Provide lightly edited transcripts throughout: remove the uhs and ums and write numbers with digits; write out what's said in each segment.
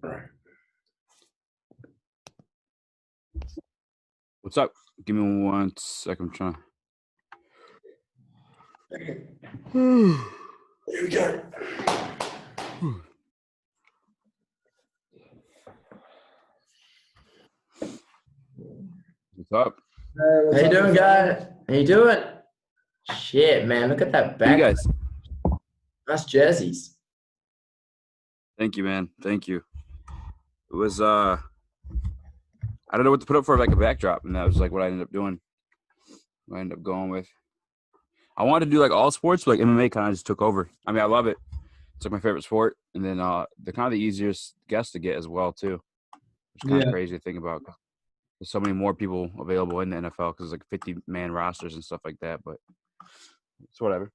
Right. What's up? Give me 1 second. I'm trying. Here we go. What's up? How you doing, guys? How you doing? Shit, man, look at that back. You guys. Nice jerseys. Thank you, man. Thank you. It was I don't know what to put up for like a backdrop, and that was like what I ended up doing. What I ended up going with. I wanted to do like all sports, but like MMA kind of just took over. I mean, I love it. It's like my favorite sport, and then they're kind of the easiest guests to get as well too. It's kind of crazy to think about. There's so many more people available in the NFL because it's like 50-man rosters and stuff like that. But it's whatever.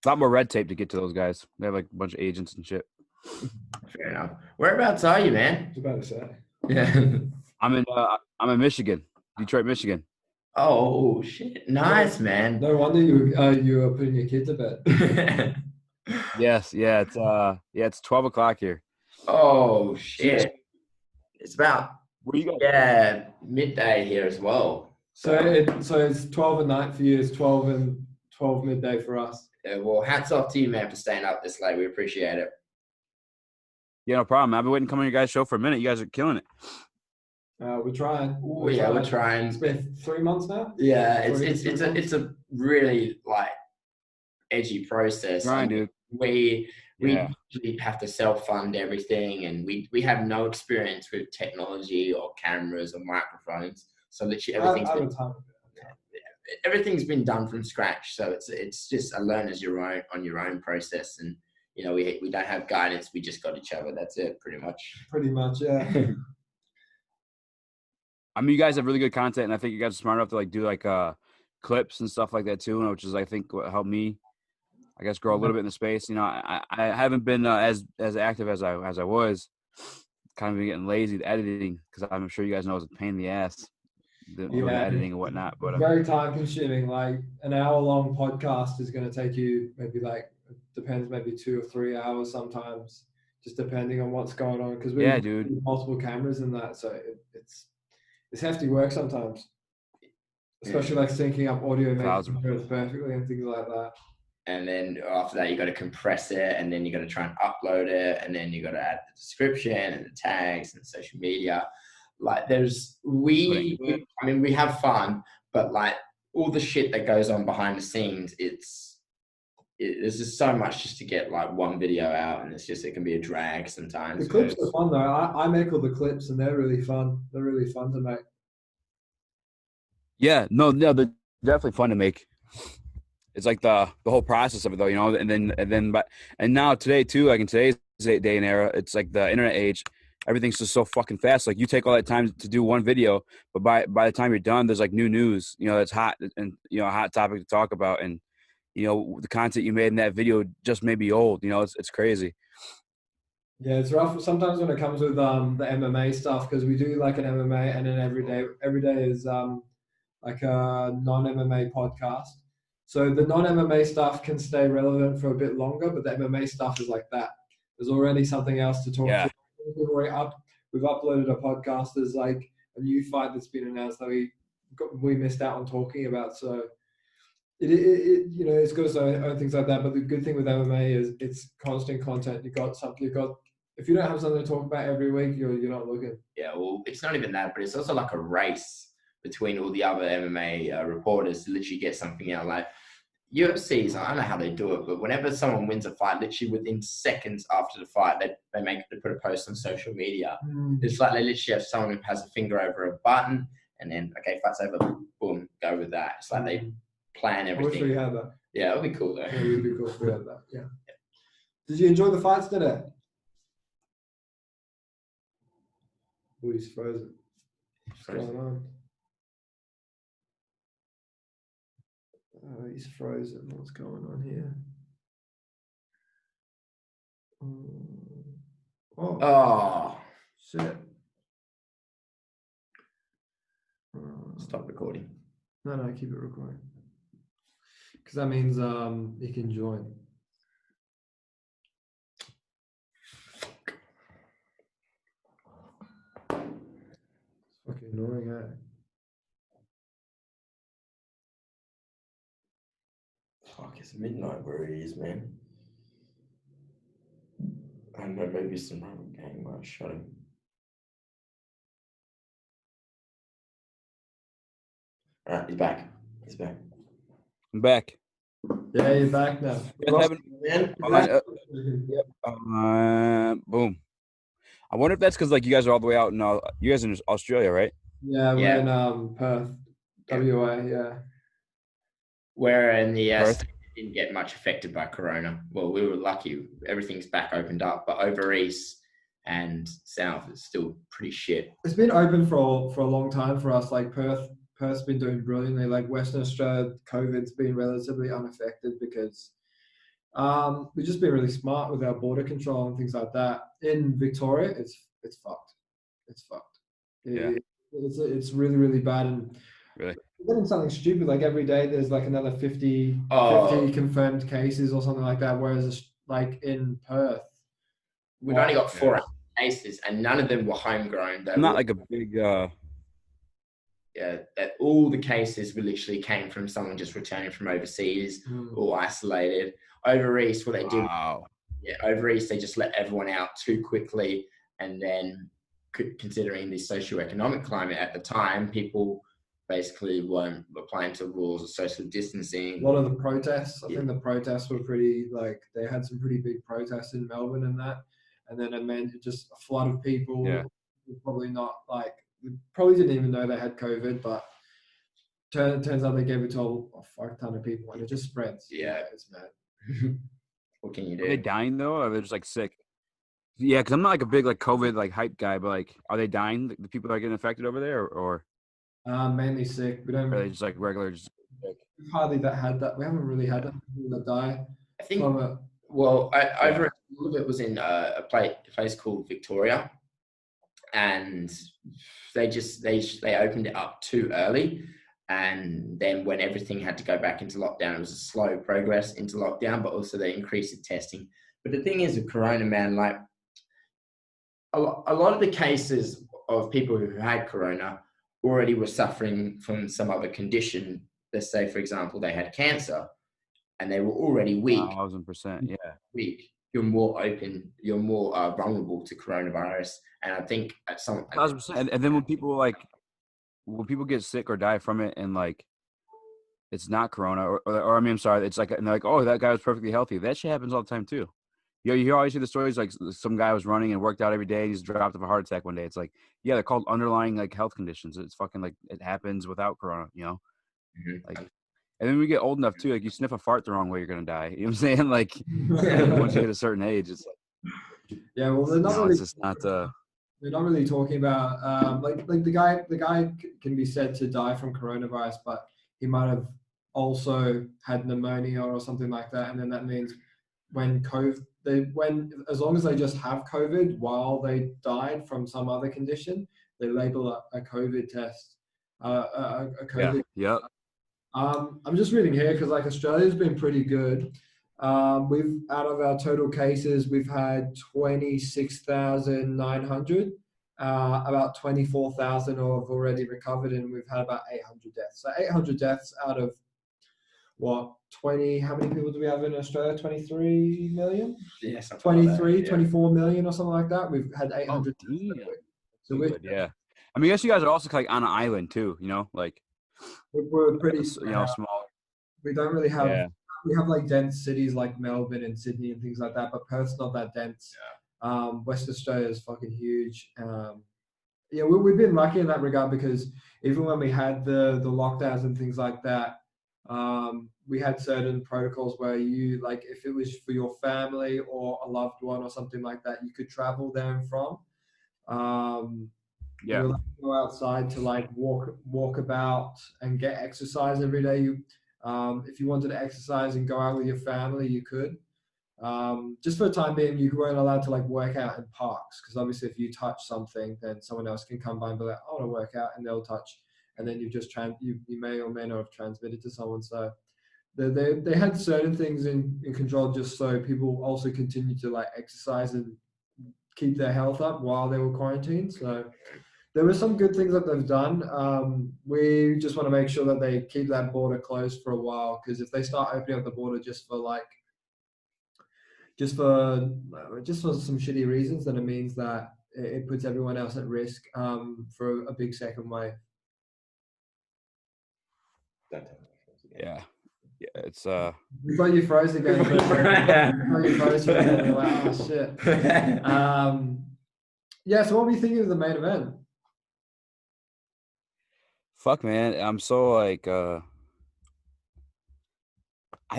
A lot more red tape to get to those guys. They have like a bunch of agents and shit. Fair enough. Whereabouts are you, man? I was about to say. Yeah. I'm in Michigan, Detroit, Michigan. Oh shit! Nice, man. No wonder you were putting your kids to bed. Yes, yeah, it's 12 o'clock here. Oh shit! It's about Where you guys? midday here as well. So it's 12 at night for you. It's 12 midday for us. Yeah, well, hats off to you, man, for staying up this late. We appreciate it. Yeah, no problem. I've been waiting to come on your guys' show for a minute. You guys are killing it. We're trying. We're trying. It's been 3 months now. Yeah, it's a really like edgy process. Trying, dude. We usually have to self-fund everything, and we have no experience with technology or cameras or microphones. So literally everything's been done from scratch. So it's just a learn as your own on your own process, and you know we don't have guidance. We just got each other. That's it, pretty much. Pretty much, yeah. I mean, you guys have really good content, and I think you guys are smart enough to like do like clips and stuff like that too, which is I think what helped me, I guess, grow a little bit in the space. You know, I haven't been as active as I was. Kind of been getting lazy with editing because I'm sure you guys know it's a pain in the ass doing the editing and whatnot. But very time consuming. Like an hour-long podcast is going to take you maybe depends, maybe 2 or 3 hours sometimes, just depending on what's going on. Because we have multiple cameras and that, so it's hefty work sometimes, especially like syncing up audio, making sure it's perfectly and things like that. And then after that, you got to compress it, and then you got to try and upload it, and then you got to add the description and the tags and social media. Like we have fun, but like all the shit that goes on behind the scenes, there's just so much just to get like one video out, and it can be a drag sometimes. The clips are fun though. I make all the clips, and they're really fun. They're really fun to make. Yeah, no, they're definitely fun to make. It's like the whole process of it though, you know, and now today too, like in today's day and era, it's like the internet age. Everything's just so fucking fast. Like you take all that time to do one video, but by the time you're done, there's like new news, you know, that's hot and, you know, a hot topic to talk about. And, you know, the content you made in that video just may be old, you know, it's crazy. Yeah, it's rough sometimes when it comes with the MMA stuff, because we do like an MMA and then every day is like a non-MMA podcast. So the non-MMA stuff can stay relevant for a bit longer, but the MMA stuff is like that. There's already something else to talk to. We've uploaded a podcast. There's like a new fight that's been announced that we missed out on talking about. So it you know, it's got its own things like that. But the good thing with MMA is it's constant content. If you don't have something to talk about every week, you're not looking. Yeah, well, it's not even that, but it's also like a race between all the other MMA reporters to literally get something out. Like UFCs, I don't know how they do it, but whenever someone wins a fight, literally within seconds after the fight, they put a post on social media. It's like they literally have someone who has a finger over a button, and then fight's over, boom, go with that. It's like they plan everything. I wish we had that. Yeah, it would be cool though. Yeah, it would be cool if we had that. Yeah. Did you enjoy the fights today? Oh, he's frozen. What's going on? He's frozen. What's going on here? Oh, shit. Stop recording. No, keep it recording. Because that means he can join. Annoying, eh? Fuck, it's midnight where it is, man. I don't know, maybe some rubber gang might shut him. Alright, he's back. He's back. I'm back. Yeah, you're back now. Boom. I wonder if that's because like you guys are all the way out in you guys in Australia, right? Yeah, we're Yeah. in Perth, WA. Yeah. Where in the Perth. didn't get much affected by Corona. Well, we were lucky. Everything's back opened up, but over east and south is still pretty shit. It's been open for a long time for us. Like Perth's been doing brilliantly. Like Western Australia, COVID's been relatively unaffected because we've just been really smart with our border control and things like that. In Victoria, it's fucked. It's fucked. Yeah. It's really, really bad. And Really? we're getting something stupid. Like every day there's like another 50 confirmed cases or something like that. Whereas like in Perth, we've only got 4 cases and none of them were homegrown. They Not were, like a big that all the cases were literally came from someone just returning from overseas or isolated. Over east, what they did, over east, they just let everyone out too quickly. And then considering the socioeconomic climate at the time, people basically weren't applying to rules of social distancing. A lot of the protests, I think the protests were pretty, like, they had some pretty big protests in Melbourne and that. And then it meant just a flood of people. Yeah. Probably not, like, probably didn't even know they had COVID, but turns out they gave it to a fuck ton of people and it just spreads. Yeah. It's mad. What can you do? Are they dying though, or are they just like sick? Yeah, because I'm not like a big like COVID like hype guy, but like, are they dying? The people that are getting affected over there, or Mainly sick. We don't. are they just like regular? Just We've hardly had that. We haven't really had that people that die. I think. From it. Well, over a little bit was in a place called Victoria, and they opened it up too early. And then when everything had to go back into lockdown, it was a slow progress into lockdown, but also they increased the testing. But the thing is with Corona, man, like a lot of the cases of people who had Corona already were suffering from some other condition. Let's say, for example, they had cancer and they were already weak. 1,000%, yeah. Weak. You're more open, you're more vulnerable to coronavirus. And I think at some 1,000%. And then when people get sick or die from it and like it's not Corona or I mean, I'm sorry, it's like, and they're like, oh, that guy was perfectly healthy. That shit happens all the time too. You always hear the stories like some guy was running and worked out every day and he's dropped of a heart attack one day. It's like, yeah, they're called underlying like health conditions. It's fucking like it happens without Corona, you know? Mm-hmm. Like, and then when we get old enough too, like you sniff a fart the wrong way, you're gonna die. You know what I'm saying? Like once you hit a certain age, it's like, yeah, well, they're not really. It's just not. They're not really talking about like the guy can be said to die from coronavirus, but he might have also had pneumonia or something like that, and then that means as long as they just have COVID while they died from some other condition, they label a COVID test. A COVID. Yeah. I'm just reading here because like Australia's been pretty good. We've out of our total cases, we've had 26,900. About 24,000 have already recovered, and we've had about 800 deaths. So 800 deaths out of what? 20? How many people do we have in Australia? 23 million? Yeah, 23, like 24 million or something like that. We've had 800. So yeah. I mean, I guess you guys are also like on an island too, you know, like we're pretty, small. We don't really have. Yeah. We have like dense cities like Melbourne and Sydney and things like that, but Perth's not that dense. Yeah. West Australia is fucking huge. Yeah, we've been lucky in that regard because even when we had the lockdowns and things like that, we had certain protocols where you, like, if it was for your family or a loved one or something like that, you could travel there and from. You were allowed to go outside to like walk about and get exercise every day. If you wanted to exercise and go out with your family, you could. Just for the time being, you weren't allowed to like work out in parks because obviously if you touch something, then someone else can come by and be like, I want to work out, and they'll touch, and then you've just you may or may not have transmitted to someone. So they had certain things in control just so people also continue to like exercise and keep their health up while they were quarantined. So there were some good things that they've done. We just want to make sure that they keep that border closed for a while, because if they start opening up the border just for some shitty reasons, then it means that it puts everyone else at risk for a big second wave. Yeah, it's We thought you froze again. We thought you froze again. We're like, oh shit. Yeah. So what were you thinking of the main event? fuck, man. I'm so like I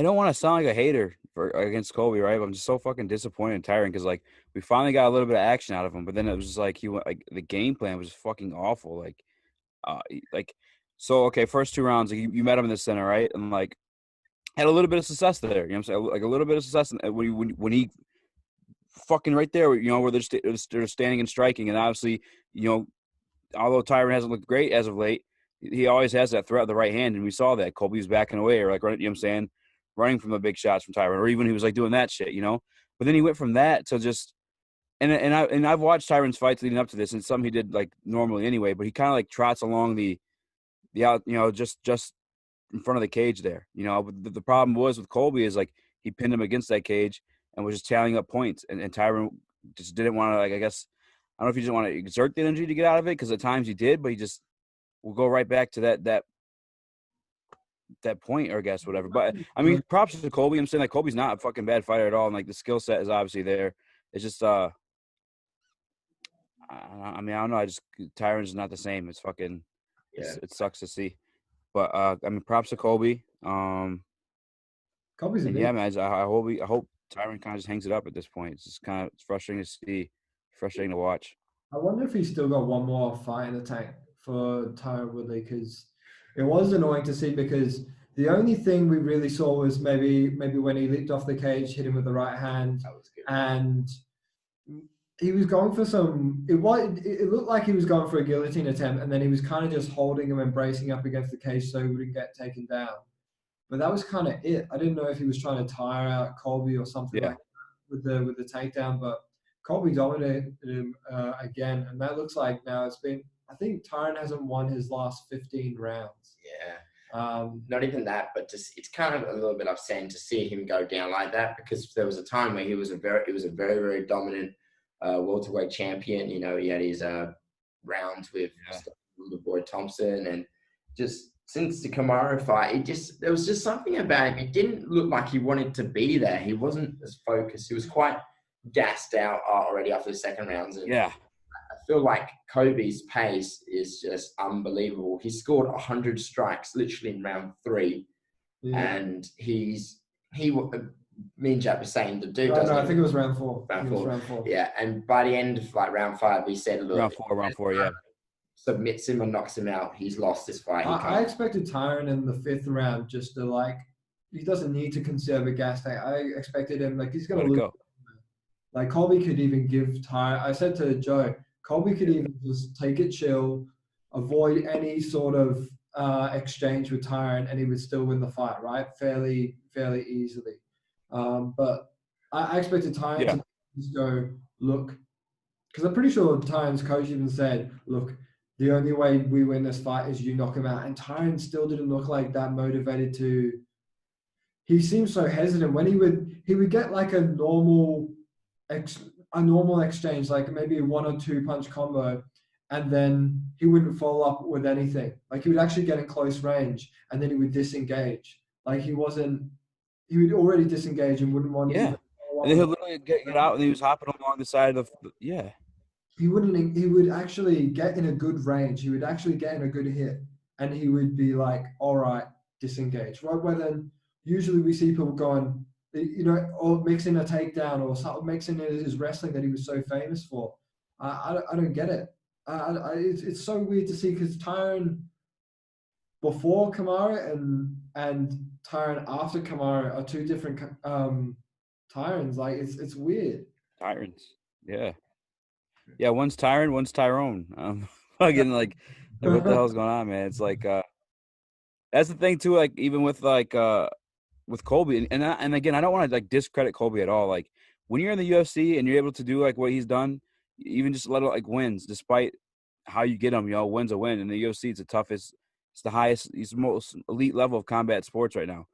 don't want to sound like a hater against Colby, right? But I'm just so fucking disappointed in Tyrone because like we finally got a little bit of action out of him, but then it was just like he went like the game plan was fucking awful. Like so okay, first 2 rounds, like, you met him in the center, right? And like had a little bit of success there. You know what I'm saying? Like a little bit of success when he fucking right there, you know, where they're standing and striking, and obviously, you know, although Tyrone hasn't looked great as of late, he always has that threat of the right hand, and we saw that Colby was backing away or like running, you know what I'm saying, running from the big shots from Tyrone, or even he was like doing that shit, you know. But then he went from that to just and I've watched Tyrone's fights leading up to this, and some he did like normally anyway, but he kind of like trots along the out, you know, just in front of the cage there, you know. But the problem was with Colby is like he pinned him against that cage and was just tallying up points, and Tyrone just didn't want to, like, I guess I don't know if he didn't want to exert the energy to get out of it, because at times he did, but he just will go right back to that point, or I guess whatever. But I mean, props to Colby. I'm saying like Colby's not a fucking bad fighter at all, and like the skill set is obviously there. It's just I mean, I don't know. Tyrone's not the same. It's fucking it sucks to see. But I mean, props to Colby. Colby's and yeah, man. I hope Tyrone kind of just hangs it up at this point. It's just kind of frustrating to see, frustrating to watch. I wonder if he's still got one more fight in the tank for Tyrone Woodley, because it was annoying to see, because the only thing we really saw was maybe when he leaped off the cage, hit him with the right hand, and he was going for some. It looked like he was going for a guillotine attempt, and then he was kind of just holding him and bracing up against the cage so he wouldn't get taken down. But that was kind of it. I didn't know if he was trying to tire out Colby or something like that with the takedown, but Colby dominated him again, and that looks like now it's been. I think Tyrone hasn't won his last 15 rounds. Yeah. Not even that, but just it's kind of a little bit upsetting to see him go down like that, because there was a time where he was a very, very dominant welterweight champion. You know, he had his rounds with the boy Thompson, and just since the Kamaru fight, there was just something about him. It didn't look like he wanted to be there. He wasn't as focused. He was quite gassed out already after the second rounds. And I feel like Kobe's pace is just unbelievable. He scored 100 strikes literally in round 3, and me and Jack were saying the dude doesn't. No, I think it was round 4. Round 4. Yeah, and by the end of like round 5, we said, look, round four, yeah. Submits him and knocks him out, he's lost this fight. I expected Tyrone in the 5th round just to he doesn't need to conserve a gas tank. I expected him he's going to lose. Like Colby could even give Tyrone. I said to Joe, Colby could even just take it chill, avoid any sort of exchange with Tyrone, and he would still win the fight, right? Fairly easily. But I expected Tyrone to just go, look, because I'm pretty sure Tyrone's coach even said, look, the only way we win this fight is you knock him out. And Tyrone still didn't look like that motivated to. He seemed so hesitant when he would get like a normal exchange, like maybe a 1 or 2 punch combo, and then he wouldn't follow up with anything. Like he would actually get in close range, and then he would disengage. Like he would already disengage and wouldn't want to. And then he'll literally get out, and he was hopping along the side of He would actually get in a good range. He would actually get in a good hit, and he would be like, all right, disengage. Right where then usually we see people going, you know, or mixing a takedown or something, mixing his wrestling that he was so famous for. I don't get it. It's so weird to see, because Tyrone before Kamaru and Tyrone after Kamaru are 2 different Tyrones. Like it's weird. Tyrons, yeah. One's Tyrone, one's Tyrone. Fucking like what the hell's going on, man? It's like that's the thing too. Like even with with Colby, and again, I don't want to like discredit Colby at all. Like when you're in the UFC and you're able to do like what he's done, even just little like wins, despite how you get them. Win's a win. In the UFC, it's the toughest. It's the highest. It's the most elite level of combat sports right now.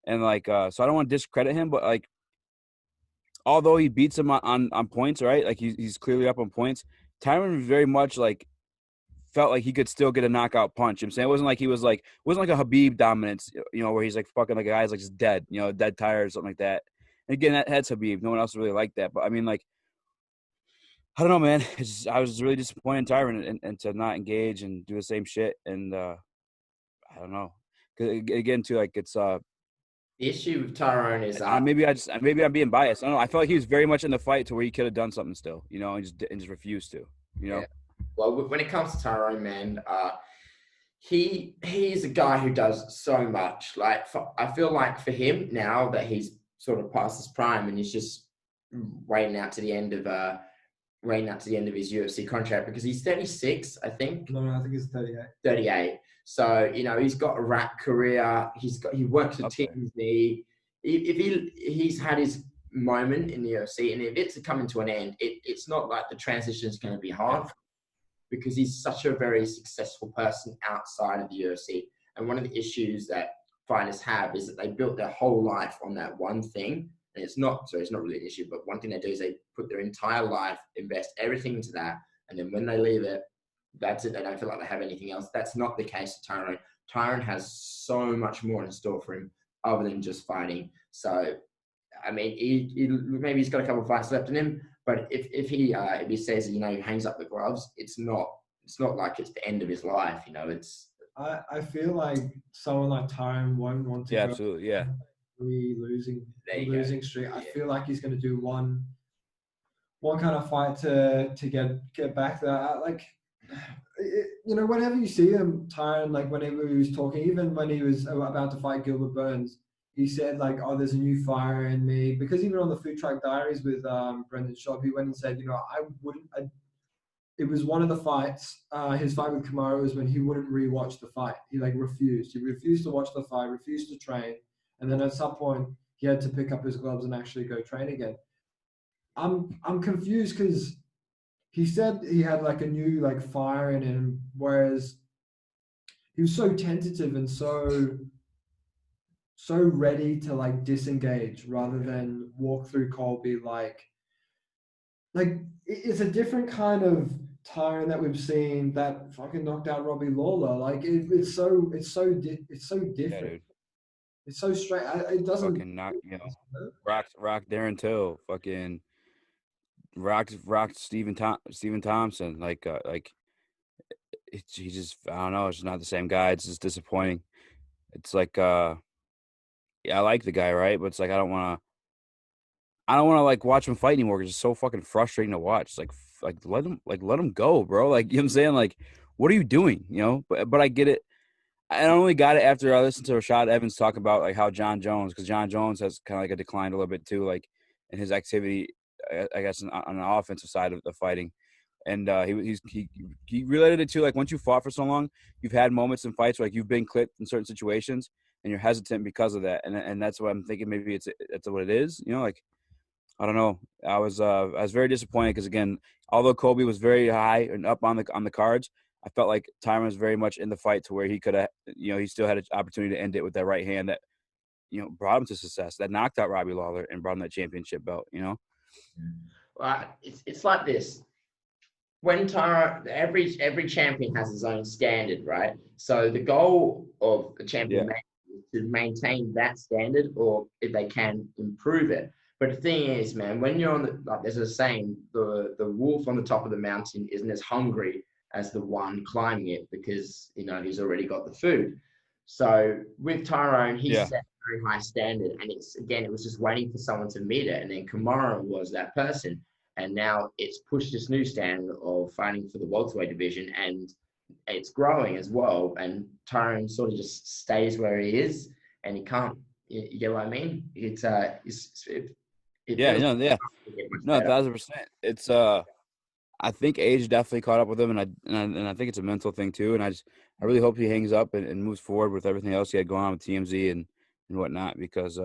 And like, so I don't want to discredit him, but like, although he beats him on points, right? Like he's clearly up on points. Tyrone very much like felt like he could still get a knockout punch. I'm saying it wasn't like it wasn't like a Habib dominance, where he's like fucking like a guy's like just dead, dead tired or something like that. And again, that's Habib. No one else really like that. But I mean, like, I don't know, man. I was really disappointed in Tyrone and to not engage and do the same shit. And I don't know. 'Cause again, too, like it's The issue with Tyrone is maybe I'm being biased. I don't know. I felt like he was very much in the fight to where he could have done something still, and just refused to, Yeah. Well, when it comes to Tyrone, man, he's a guy who does so much. Like, I feel like for him now that he's sort of past his prime and he's just waiting out to the end of his UFC contract, because he's 36, I think. No, I think it's 38. 38. So, he's got a rap career. He works with TLS. If he's had his moment in the UFC, and if it's coming to an end, it's not like the transition is going to be hard, because he's such a very successful person outside of the UFC. And one of the issues that fighters have is that they built their whole life on that one thing. And it's not really an issue, but one thing they do is they put their entire life, invest everything into that. And then when they leave it, that's it. They don't feel like they have anything else. That's not the case with Tyrone. Tyrone has so much more in store for him other than just fighting. So, I mean, maybe he's got a couple of fights left in him, but if he says, he hangs up the gloves, it's not like it's the end of his life. I feel like someone like Tyrone won't want to. Yeah, absolutely. Yeah. Losing streak. I feel like he's going to do one kind of fight to get back there. Like, whenever you see him, Tyrone, like whenever he was talking, even when he was about to fight Gilbert Burns, he said like, "Oh, there's a new fire in me." Because even on the Food Truck Diaries with Brendan Schaub, he went and said, it was one of the fights. His fight with Kamaru was when he wouldn't rewatch the fight. He refused. He refused to watch the fight, refused to train. And then at some point, he had to pick up his gloves and actually go train again. I'm confused because he said he had like a new fire in him, whereas he was so tentative and so ready to disengage rather than walk through Colby like it's a different kind of Tyrone that we've seen that fucking knocked out Robbie Lawler. Like it's so different. Yeah, it's so straight. It doesn't fucking knock, rock Darren Till, fucking rocked Stephen Thompson. He just, I don't know. It's just not the same guy. It's just disappointing. It's like, I like the guy, right? But it's like I don't want to watch him fight anymore because it's so fucking frustrating to watch. Like let him go, bro. Like, you know what I'm saying? Like, what are you doing? But I get it. I only got it after I listened to Rashad Evans talk about like how John Jones has kind of like a declined a little bit too, like in his activity, I guess on the offensive side of the fighting. And he related it to like once you fought for so long, you've had moments in fights where like you've been clipped in certain situations and you're hesitant because of that. And that's what I'm thinking. Maybe it's what it is. Like, I don't know. I was very disappointed because again, although Kobe was very high and up on the cards, I felt like Tyrone was very much in the fight to where he could have, he still had an opportunity to end it with that right hand that, brought him to success, that knocked out Robbie Lawler and brought him that championship belt. Well, it's like this. When Tyrone, every champion has his own standard, right? So the goal of the champion is to maintain that standard, or if they can, improve it. But the thing is, man, when you're on there's a saying, the wolf on the top of the mountain isn't as hungry as the one climbing it because, he's already got the food. So with Tyrone, he set a very high standard, and it was just waiting for someone to meet it. And then Kamaru was that person. And now it's pushed this new standard of fighting for the welterweight division, and it's growing as well. And Tyrone sort of just stays where he is, and he can't. You get what I mean? No, 1,000%. It's I think age definitely caught up with him, and I think it's a mental thing too. And I really hope he hangs up and moves forward with everything else he had going on with TMZ and whatnot. Because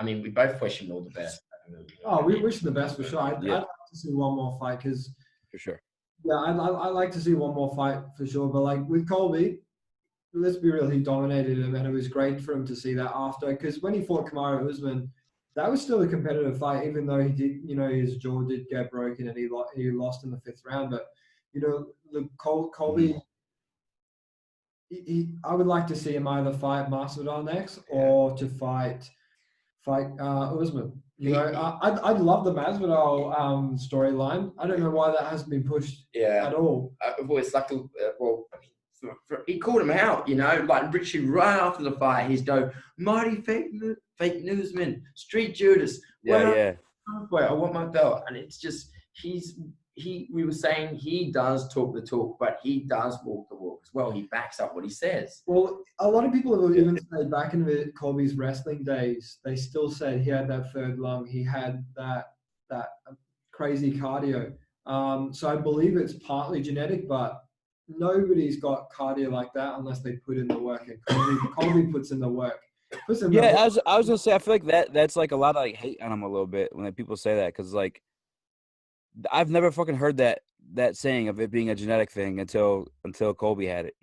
we both wish him all the best. Oh, we wish him the best for sure. I'd like to see one more fight because for sure Yeah, I like to see one more fight for sure. But like with Colby, let's be real, he dominated him, and it was great for him to see that after. Because when he fought Kamaru Usman, that was still a competitive fight, even though he did, his jaw did get broken and he lost in the 5th round. But Colby, I would like to see him either fight Masvidal next or to fight Usman. I'd love the Masvidal storyline. I don't know why that hasn't been pushed at all. It's like he called him out, like literally right after the fight. He's go, mighty fake newsman, street Judas. Yeah. I want my belt, and it's just we were saying he does talk the talk, but he does walk the walk as well. He backs up what he says. Well, a lot of people have even said back in Colby's wrestling days, they still said he had that 3rd lung. He had that crazy cardio. So I believe it's partly genetic, but nobody's got cardio like that unless they put in the work. And Colby puts in the work. I was gonna say, I feel like that's like a lot of like hate on him a little bit when people say that, because like I've never fucking heard that saying of it being a genetic thing until Colby had it.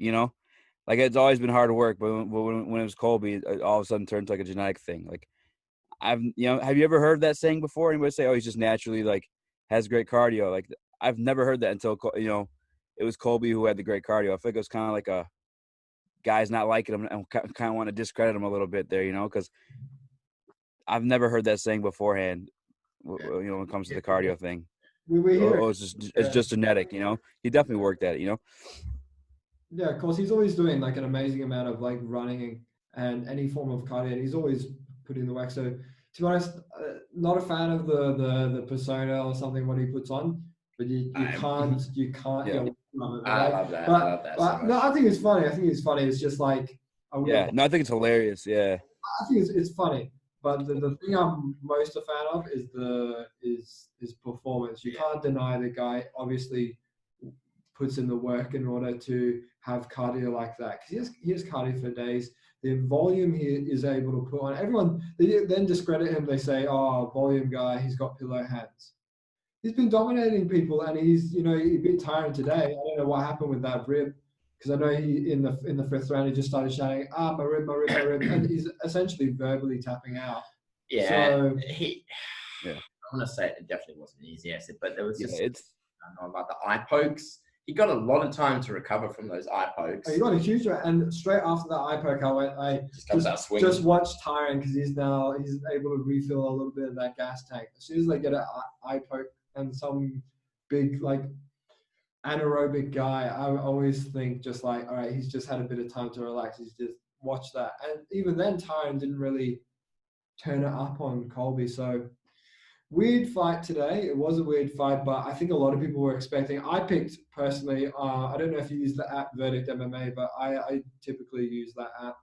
Like it's always been hard work, but when it was Colby, it all of a sudden turned to like a genetic thing. Like have you ever heard that saying before? Anybody say, oh, he's just naturally like has great cardio? Like I've never heard that until it was Colby who had the great cardio. I feel like it was kind of like a guys not liking him and kind of want to discredit him a little bit there, because I've never heard that saying beforehand. When it comes to the cardio thing. It's just genetic, He definitely worked at it, Yeah, of course. He's always doing like an amazing amount of like running and any form of cardio. He's always putting the work. So to be honest, not a fan of the persona or something what he puts on, but you can't. Yeah. I love that. But no, I think it's funny. It's just like I think it's hilarious. Yeah, I think it's funny. But the thing I'm most a fan of is his performance. You can't deny the guy obviously puts in the work in order to have cardio like that, because he has cardio for days. The volume he is able to put on, everyone they then discredit him. They say, "Oh, volume guy, he's got pillow hands." He's been dominating people, and he's he beat Tyrone today. I don't know what happened with that rib, because I know he in the 5th round he just started shouting, my rib, and he's essentially verbally tapping out. Yeah, so, I want to say it definitely wasn't an easy exit, but there was just I don't know about the eye pokes. He got a lot of time to recover from those eye pokes. He got a huge one, and straight after that eye poke, I just watched Tyrone, because he's able to refill a little bit of that gas tank. As soon as they get an eye poke and some big like anaerobic guy, I always think just like, all right, he's just had a bit of time to relax. He's just watched that, and even then, Tyrone didn't really turn it up on Colby. So weird fight today. It was a weird fight, but I think a lot of people were expecting. I picked personally. I don't know if you use the app Verdict MMA, but I typically use that app,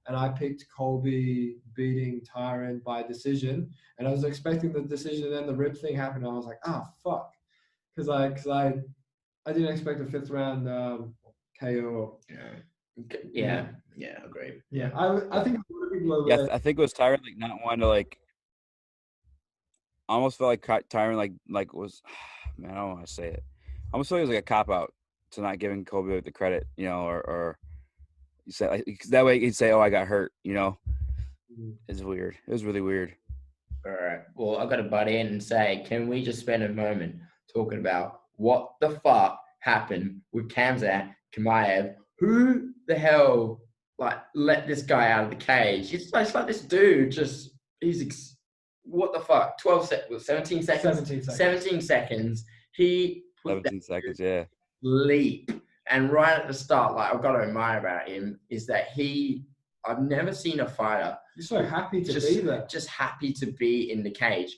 and I picked Colby beating Tyrone by decision. And I was expecting the decision, and then the rib thing happened. And I was like, fuck, because I didn't expect a 5th round KO. Yeah, agreed. Yeah, I think a lot of people I think it was Tyrone like not wanting to like. I almost felt like Tyrone like was, man, I don't want to say it. I almost felt like it was like a cop out to not giving Colby the credit, or you say like, that way he'd say, "Oh, I got hurt," It's weird. It was really weird. All right. Well, I got to butt in and say, can we just spend a moment talking about what the fuck happened with Khamzat Chimeav? Who the hell let this guy out of the cage? It's like this dude what the fuck? 17 seconds. 17 seconds. He 17 seconds, yeah. Leap. And right at the start, I've got to admire about him is that I've never seen a fighter. You're so happy to be there. Just happy to be in the cage.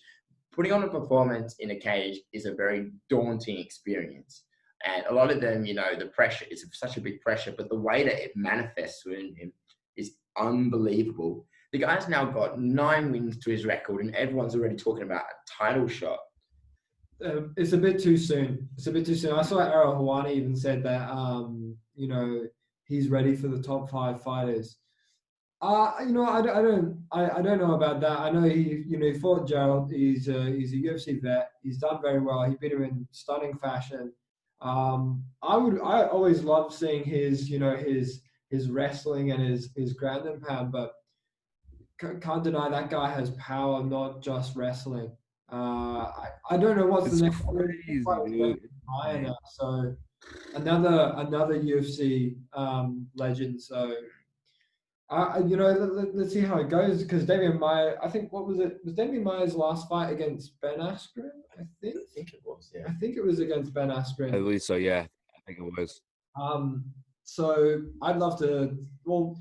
Putting on a performance in a cage is a very daunting experience. And a lot of them, the pressure is such a big pressure, but the way that it manifests within him is unbelievable. The guy's now got 9 wins to his record, and everyone's already talking about a title shot. It's a bit too soon. I saw Errol Hawani even said that, he's ready for the top 5 fighters. I don't know about that. I know he fought Gerald. He's a UFC vet. He's done very well. He beat him in stunning fashion. I always love seeing his, his wrestling and his ground and pound, but can't deny that guy has power, not just wrestling. I don't know what's It's the next crazy, fight dude. now. So another UFC legend. So let's see how it goes, because Damian Maia, I think, what was it? Was Damian Maia's last fight against Ben Askren? I think it was, yeah. I think it was against Ben I Askren. believe so. Yeah, I think it was. So I'd love to. Well,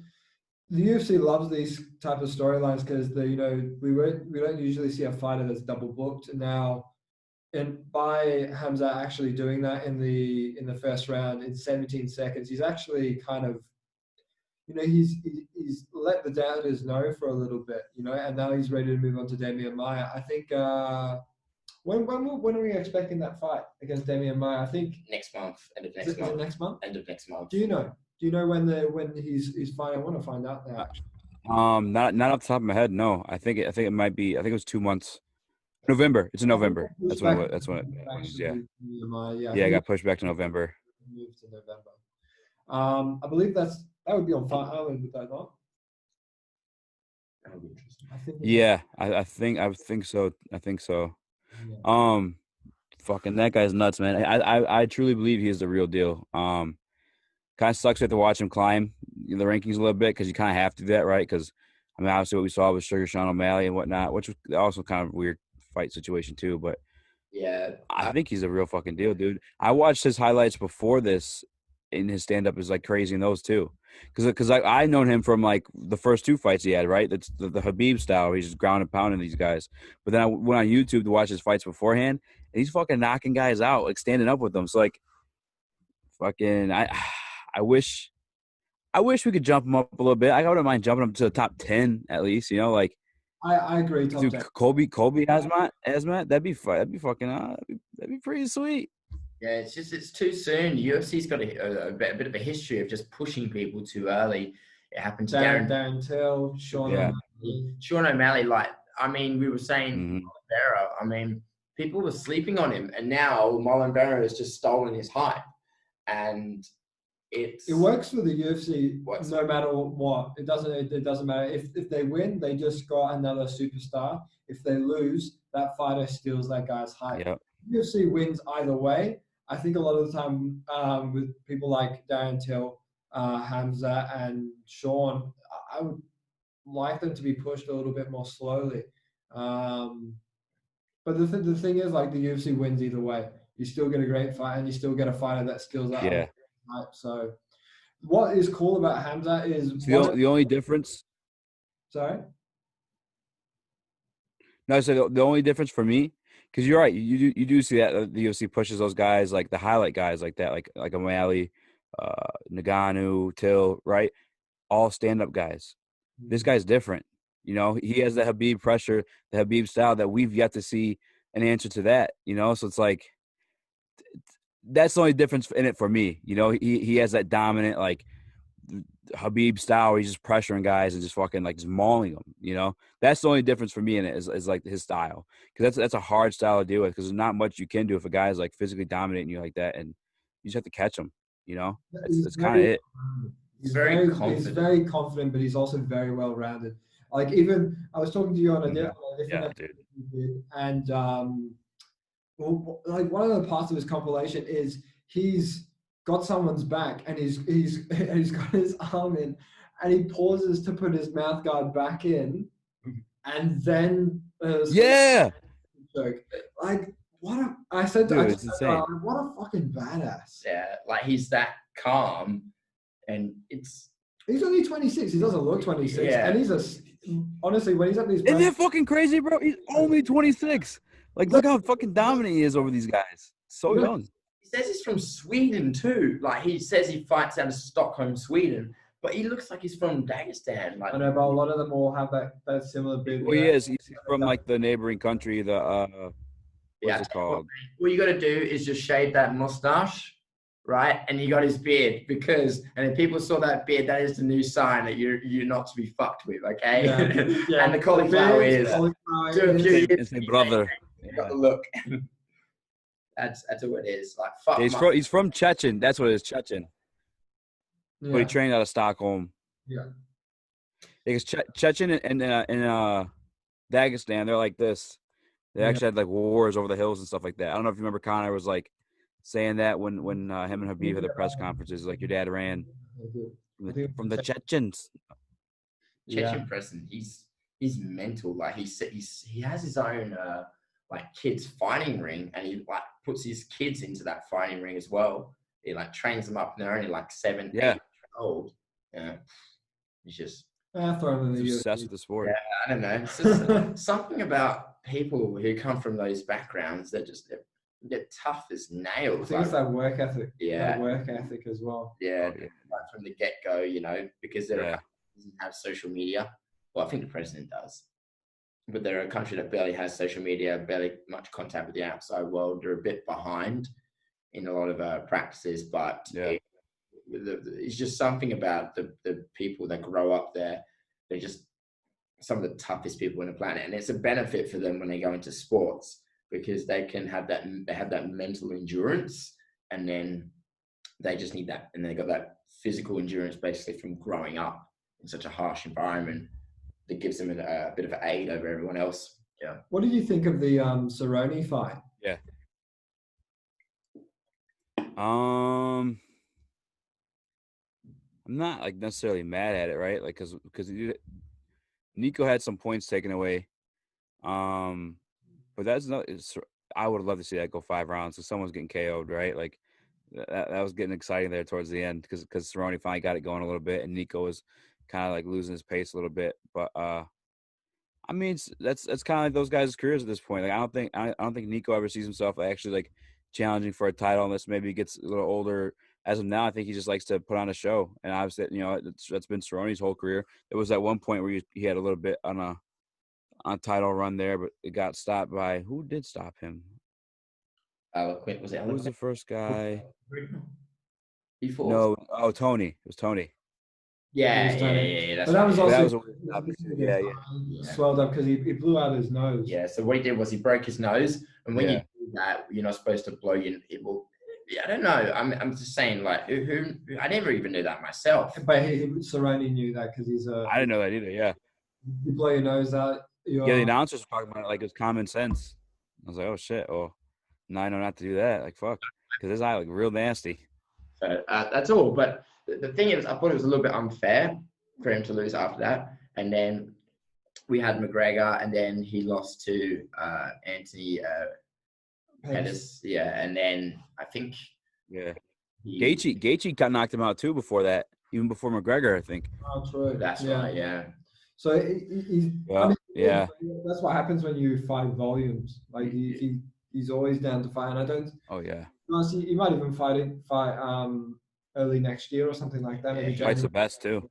the UFC loves these type of storylines because we don't usually see a fighter that's double booked now. And by Khamzat actually doing that in the first round in 17 seconds, he's actually kind of, he's let the doubters know for a little bit, and now he's ready to move on to Damian Maia. I think when are we expecting that fight against Damian Maia? I think next month, end of next is month. it next month? End of next month. Do you know? Do you know when he's fighting? I want to find out now. Actually. Not off the top of my head. No, I think it might be. I think it was 2 months. November. It's in November. That's when it was. Yeah. Yeah, it got pushed back to November. Moved to November. I believe that would be on Fight Island, would that not? That would be interesting. Yeah, I think so. I think so. Yeah. Fucking that guy's nuts, man. I truly believe he is the real deal. Kind of sucks we have to watch him climb the rankings a little bit, because you kind of have to do that, right? Because I mean, obviously what we saw with Sugar Sean O'Malley and whatnot, which was also kind of a weird fight situation too. But yeah, I think he's a real fucking deal, dude. I watched his highlights before this, and his stand up is like crazy in those too. Because I known him from like the first 2 fights he had, right? That's the Habib style, where he's just ground and pounding these guys. But then I went on YouTube to watch his fights beforehand, and he's fucking knocking guys out, like standing up with them. So like, fucking, I wish we could jump him up a little bit. I wouldn't mind jumping him to the top 10 at least. like. I agree. Top Dude, 10. Kobe Asmat, that'd be fucking that'd be pretty sweet. Yeah, it's too soon. UFC's got a bit of a history of just pushing people too early. It happened to Darren Till, Sean O'Malley. Sean O'Malley. Like, I mean, we were saying Barrow. I mean, people were sleeping on him, and now Marlon Barrow has just stolen his hype, and it works for the UFC no matter what. It doesn't matter if they win, they just got another superstar. If they lose, that fighter steals that guy's hype. Yep. UFC wins either way. I think a lot of the time with people like Darren Till, Khamzat, and Sean, I would like them to be pushed a little bit more slowly. But the thing is, like, the UFC wins either way. You still get a great fight, and you still get a fighter that steals that. Yeah. So, what is cool about Khamzat is the only difference. Sorry. No, so the only difference for me, because you're right, you do see that the UFC pushes those guys, like the highlight guys like that, like O'Malley, Nagano, Till, right? All stand-up guys. This guy's different. He has the Habib pressure, the Habib style that we've yet to see an answer to that. So it's like, that's the only difference in it for me. He has that dominant, like, Habib style where he's just pressuring guys and just fucking like just mauling them. That's the only difference for me in it is like his style, because that's a hard style to deal with, because there's not much you can do if a guy is like physically dominating you like that, and you just have to catch him. That's kind of it. He's very confident. He's very confident, but he's also very well rounded. Like, even I was talking to you on a different dude. And like, one of the parts of his compilation is he's got someone's back, and he's got his arm in, and he pauses to put his mouth guard back in, and then like, what a fucking badass. Yeah, like, he's that calm, and he's only 26. He doesn't look 26, and he's honestly, when he's at these, isn't that fucking crazy, bro? He's only 26. Like, look how fucking dominant he is over these guys. So young. He says he's from Sweden too. Like, he says he fights out of Stockholm, Sweden, but he looks like he's from Dagestan. Like, I know, but a lot of them all have that similar bit. Well, he is. He's from like the neighboring country. What's it called? What you got to do is just shave that mustache, right? And you got his beard, and if people saw that beard, that is the new sign that you're not to be fucked with, okay? Yeah. And the cauliflower is. It's my brother. You got the look. That's what it is. Like fuck. He's from Chechen. That's what it is, Chechen. Yeah. But he trained out of Stockholm. Yeah. Because Chechen and Dagestan, they're like this. They actually had like wars over the hills and stuff like that. I don't know if you remember Conor was like saying that when him and Habib had their press conferences, like your dad ran from the Chechens. Chechen Preston, he's mental. Like he has his own like kids fighting ring, and he like puts his kids into that fighting ring as well. He like trains them up, and they're only like 7, 8 years old. Yeah, he's just obsessed with the sport. Yeah, I don't know. It's just something about people who come from those backgrounds that just they're tough as nails. I think it's that work ethic. Yeah, that work ethic as well. Yeah, like from the get go, because they're doesn't have social media. Well, I think the president does, but they're a country that barely has social media, barely much contact with the outside world. They're a bit behind in a lot of practices, but it's just something about the people that grow up there. They're just some of the toughest people on the planet, and it's a benefit for them when they go into sports because they have that mental endurance, and then they just need that, and they got that physical endurance basically from growing up in such a harsh environment that gives them a bit of an aid over everyone else. Yeah. What did you think of the Cerrone fight? Yeah. I'm not like necessarily mad at it, right? Like because Niko had some points taken away, but that's not. I would love to see that go 5 rounds because someone's getting KO'd, right? Like that was getting exciting there towards the end because Cerrone finally got it going a little bit, and Niko was kind of like losing his pace a little bit. But I mean, that's kind of like those guys' careers at this point. Like I don't think Niko ever sees himself actually like challenging for a title unless maybe he gets a little older. As of now, I think he just likes to put on a show, and obviously, that's been Cerrone's whole career. There was that one point where he had a little bit on a title run there, but it got stopped by who did stop him? Eloquent was it? Who was the first guy? Before? No, Tony. It was Tony. Yeah. But that was also swelled up because he blew out his nose. Yeah. So what he did was he broke his nose, and when you do that, you're not supposed to blow your. I don't know. I'm just saying, like, who I never even knew that myself. But Cerrone knew that because he's I didn't know that either. Yeah. You blow your nose out. The announcers were talking about it like it's common sense. I was like, oh shit. Oh, now I know not to do that. Like fuck, because his eye like real nasty. So that's all. But the thing is, I thought it was a little bit unfair for him to lose after that. And then we had McGregor, and then he lost to Anthony Pettis. Yeah, and then I think Gaethje knocked him out too before that, even before McGregor, I think. Oh, true. That's right. Yeah. So that's what happens when you fight volumes. Like he's always down to fight, and I don't. Oh yeah. Honestly, he might even fight early next year or something like that. He fights the best too.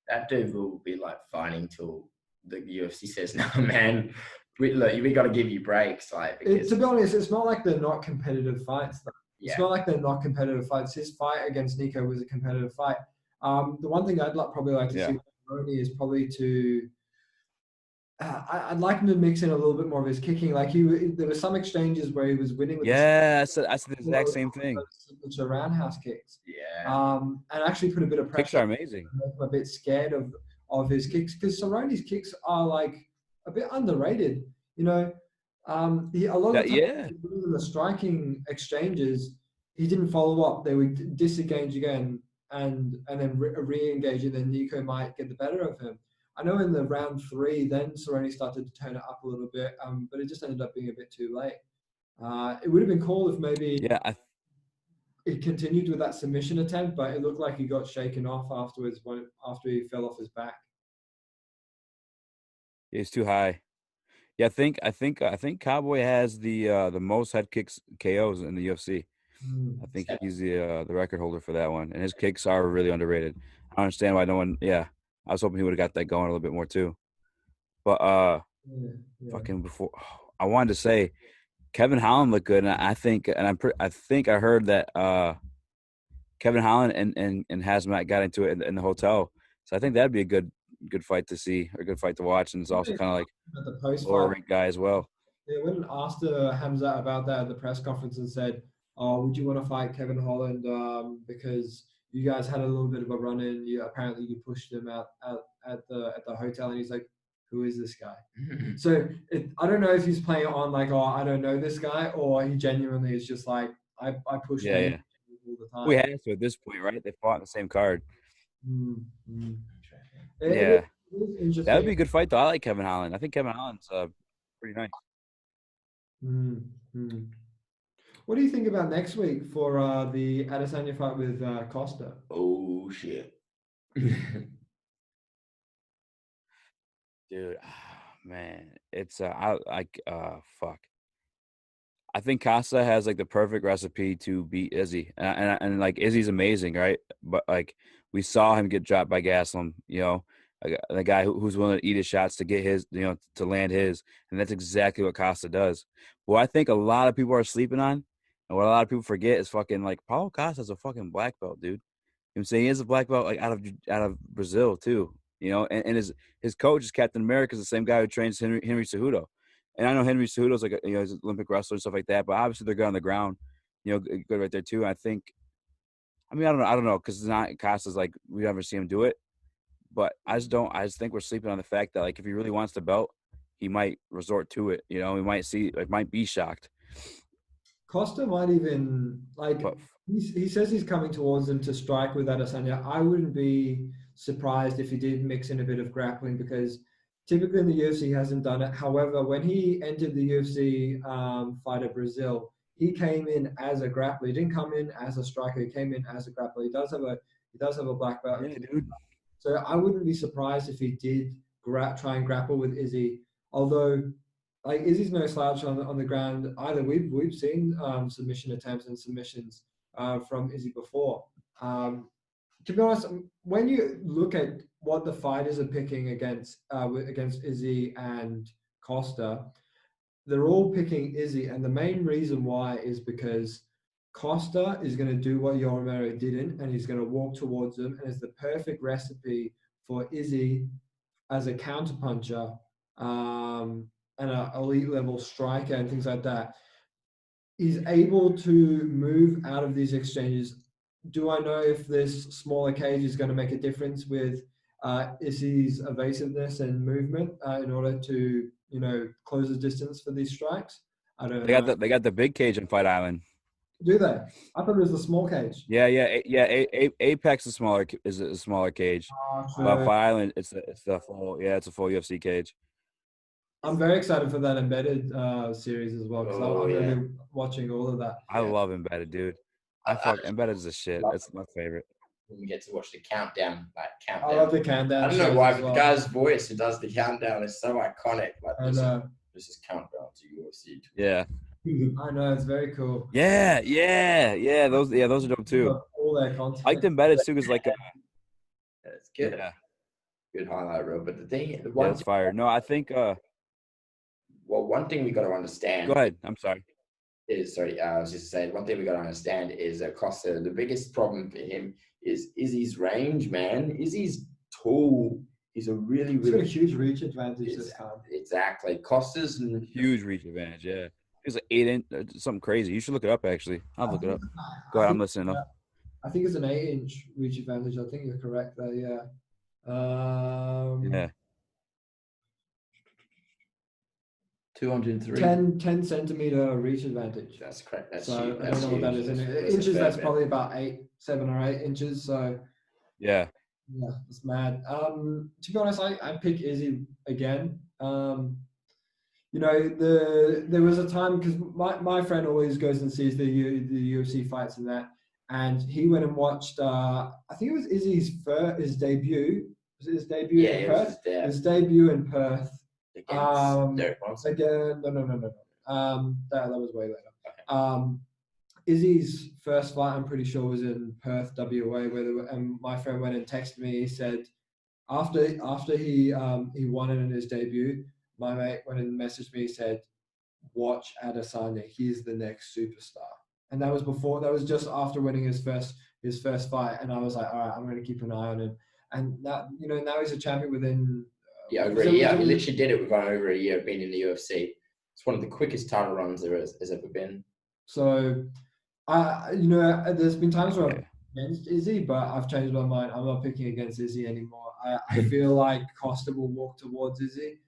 That dude will be like fighting till the UFC says, "No, man, we got to give you breaks." Like, to be honest, it's not like they're not competitive fights. Though. Yeah. It's not like they're not competitive fights. His fight against Niko was a competitive fight. The one thing I'd probably like to see Cerrone is probably to. I'd like him to mix in a little bit more of his kicking. Like there were some exchanges where he was winning. With I said the exact same thing. The roundhouse kicks. Yeah. And actually put a bit of pressure. Kicks are amazing. I'm a bit scared of his kicks because Cerrone's kicks are like a bit underrated. A lot of times in the striking exchanges, he didn't follow up. They would disengage again and then re-engage, and then Niko might get the better of him. I know in the round 3, then Cerrone started to turn it up a little bit, but it just ended up being a bit too late. It would have been cool if maybe it continued with that submission attempt, but it looked like he got shaken off afterwards after he fell off his back. He's too high. Yeah, I think Cowboy has the most head kicks KOs in the UFC. I think he's the record holder for that one, and his kicks are really underrated. I don't understand why no one. Yeah, I was hoping he would have got that going a little bit more too. But fucking before, I wanted to say Kevin Holland looked good, and I think I heard that Kevin Holland and Khamzat got into it in the hotel. So I think that'd be a good fight to see, or a good fight to watch, and it's also kind of like a lower ranked guy as well. Yeah, when asked Khamzat about that at the press conference and said, "Oh, would you want to fight Kevin Holland? Because you guys had a little bit of a run in. Apparently you pushed him out at the hotel." And he's like, "Who is this guy?" So I don't know if he's playing it on like, "Oh, I don't know this guy," or he genuinely is just like, "I pushed Yeah, him yeah. all the time." We have to at this point, right? They fought in the same card. Mm, mm. Yeah. It is interesting. That would be a good fight, though. I like Kevin Holland. I think Kevin Holland's pretty nice. Mm, mm. What do you think about next week for the Adesanya fight with Costa? Oh shit. Dude, man, it's fuck. I think Costa has like the perfect recipe to beat Izzy, and like Izzy's amazing, right? But like we saw him get dropped by Gaslam, the guy who's willing to eat his shots to get his, to land his, and that's exactly what Costa does. What I think a lot of people are sleeping on, and what a lot of people forget is fucking like Paulo Costa's a fucking black belt, dude. You know what I'm saying? He is a black belt like out of Brazil too, and his coach is Captain America, is the same guy who trains Henry Cejudo. And I know Henry Cejudo's like he's an Olympic wrestler and stuff like that, but obviously they're good on the ground, good right there too. And I don't know, because it's not Costa's like we never see him do it, but I just think we're sleeping on the fact that like if he really wants the belt, he might resort to it. We might be shocked. Costa might even But he says he's coming towards him to strike with Adesanya. I wouldn't be surprised if he did mix in a bit of grappling because typically in the UFC he hasn't done it. However, when he entered the UFC fight at Brazil, he came in as a grappler. He didn't come in as a striker. He came in as a grappler. He does have a black belt. yeah, dude. So I wouldn't be surprised if he did try and grapple with Izzy. Although, like Izzy's no slouch on the ground either. We've seen submission attempts and submissions from Izzy before. To be honest, when you look at what the fighters are picking against Izzy and Costa, they're all picking Izzy, and the main reason why is because Costa is going to do what Yoromero didn't, and he's going to walk towards him, and it's the perfect recipe for Izzy as a counterpuncher and an elite level striker and things like that. He's able to move out of these exchanges. Do I know if this smaller cage is going to make a difference with Izzy's evasiveness and movement in order to close the distance for these strikes? I don't know. They got the big cage in Fight Island. Do they? I thought it was the small cage. Yeah. Apex is a smaller cage. But Fight Island, it's a full UFC cage. I'm very excited for that embedded series as well because I'm going to be watching all of that. I love embedded, dude. Embedded is the shit. That's my favorite. When we get to watch the countdown. I love the countdown. I don't know why, but the guy's voice who does the countdown is so iconic. Like this is countdown to UFC. Yeah. I know, it's very cool. Yeah. Those are dope too. All their content. I like the embedded too, because like it's good. Yeah. Good highlight reel. But it's fire. No, I think one thing we got to understand. Go ahead. I'm sorry. I was just saying, one thing we got to understand is Costa, the biggest problem for him is Izzy's range, man. Izzy's tall. He's he's got a huge reach advantage this time. Exactly. Costa's huge reach advantage, yeah. He's like 8 inch, something crazy. You should look it up, actually. I'll look it up. Go ahead, I'm listening up. I think it's an 8-inch reach advantage. I think you're correct there, yeah. Yeah. 203. 10 centimeter reach advantage. That's correct. That's so huge. I don't know what that is in inches. That's probably about 7 or 8 inches. So yeah, it's mad. To be honest, I pick Izzy again. There was a time because my friend always goes and sees the UFC fights and that, and he went and watched. I think it was Izzy's debut. Was it his debut in Perth? His debut in Perth. Again, no. That was way later. Okay. Izzy's first fight, I'm pretty sure, was in Perth, WA, and my friend went and texted me. He said after he won it in his debut, my mate went and messaged me. He said, "Watch Adesanya. He's the next superstar." And that was just after winning his first fight. And I was like, all right, I'm going to keep an eye on him. And now now he's a champion within. Over a year. He literally did it within over a year of being in the UFC. It's one of the quickest title runs there has ever been. So, there's been times where I've against Izzy, but I've changed my mind. I'm not picking against Izzy anymore. I feel like Costa will walk towards Izzy.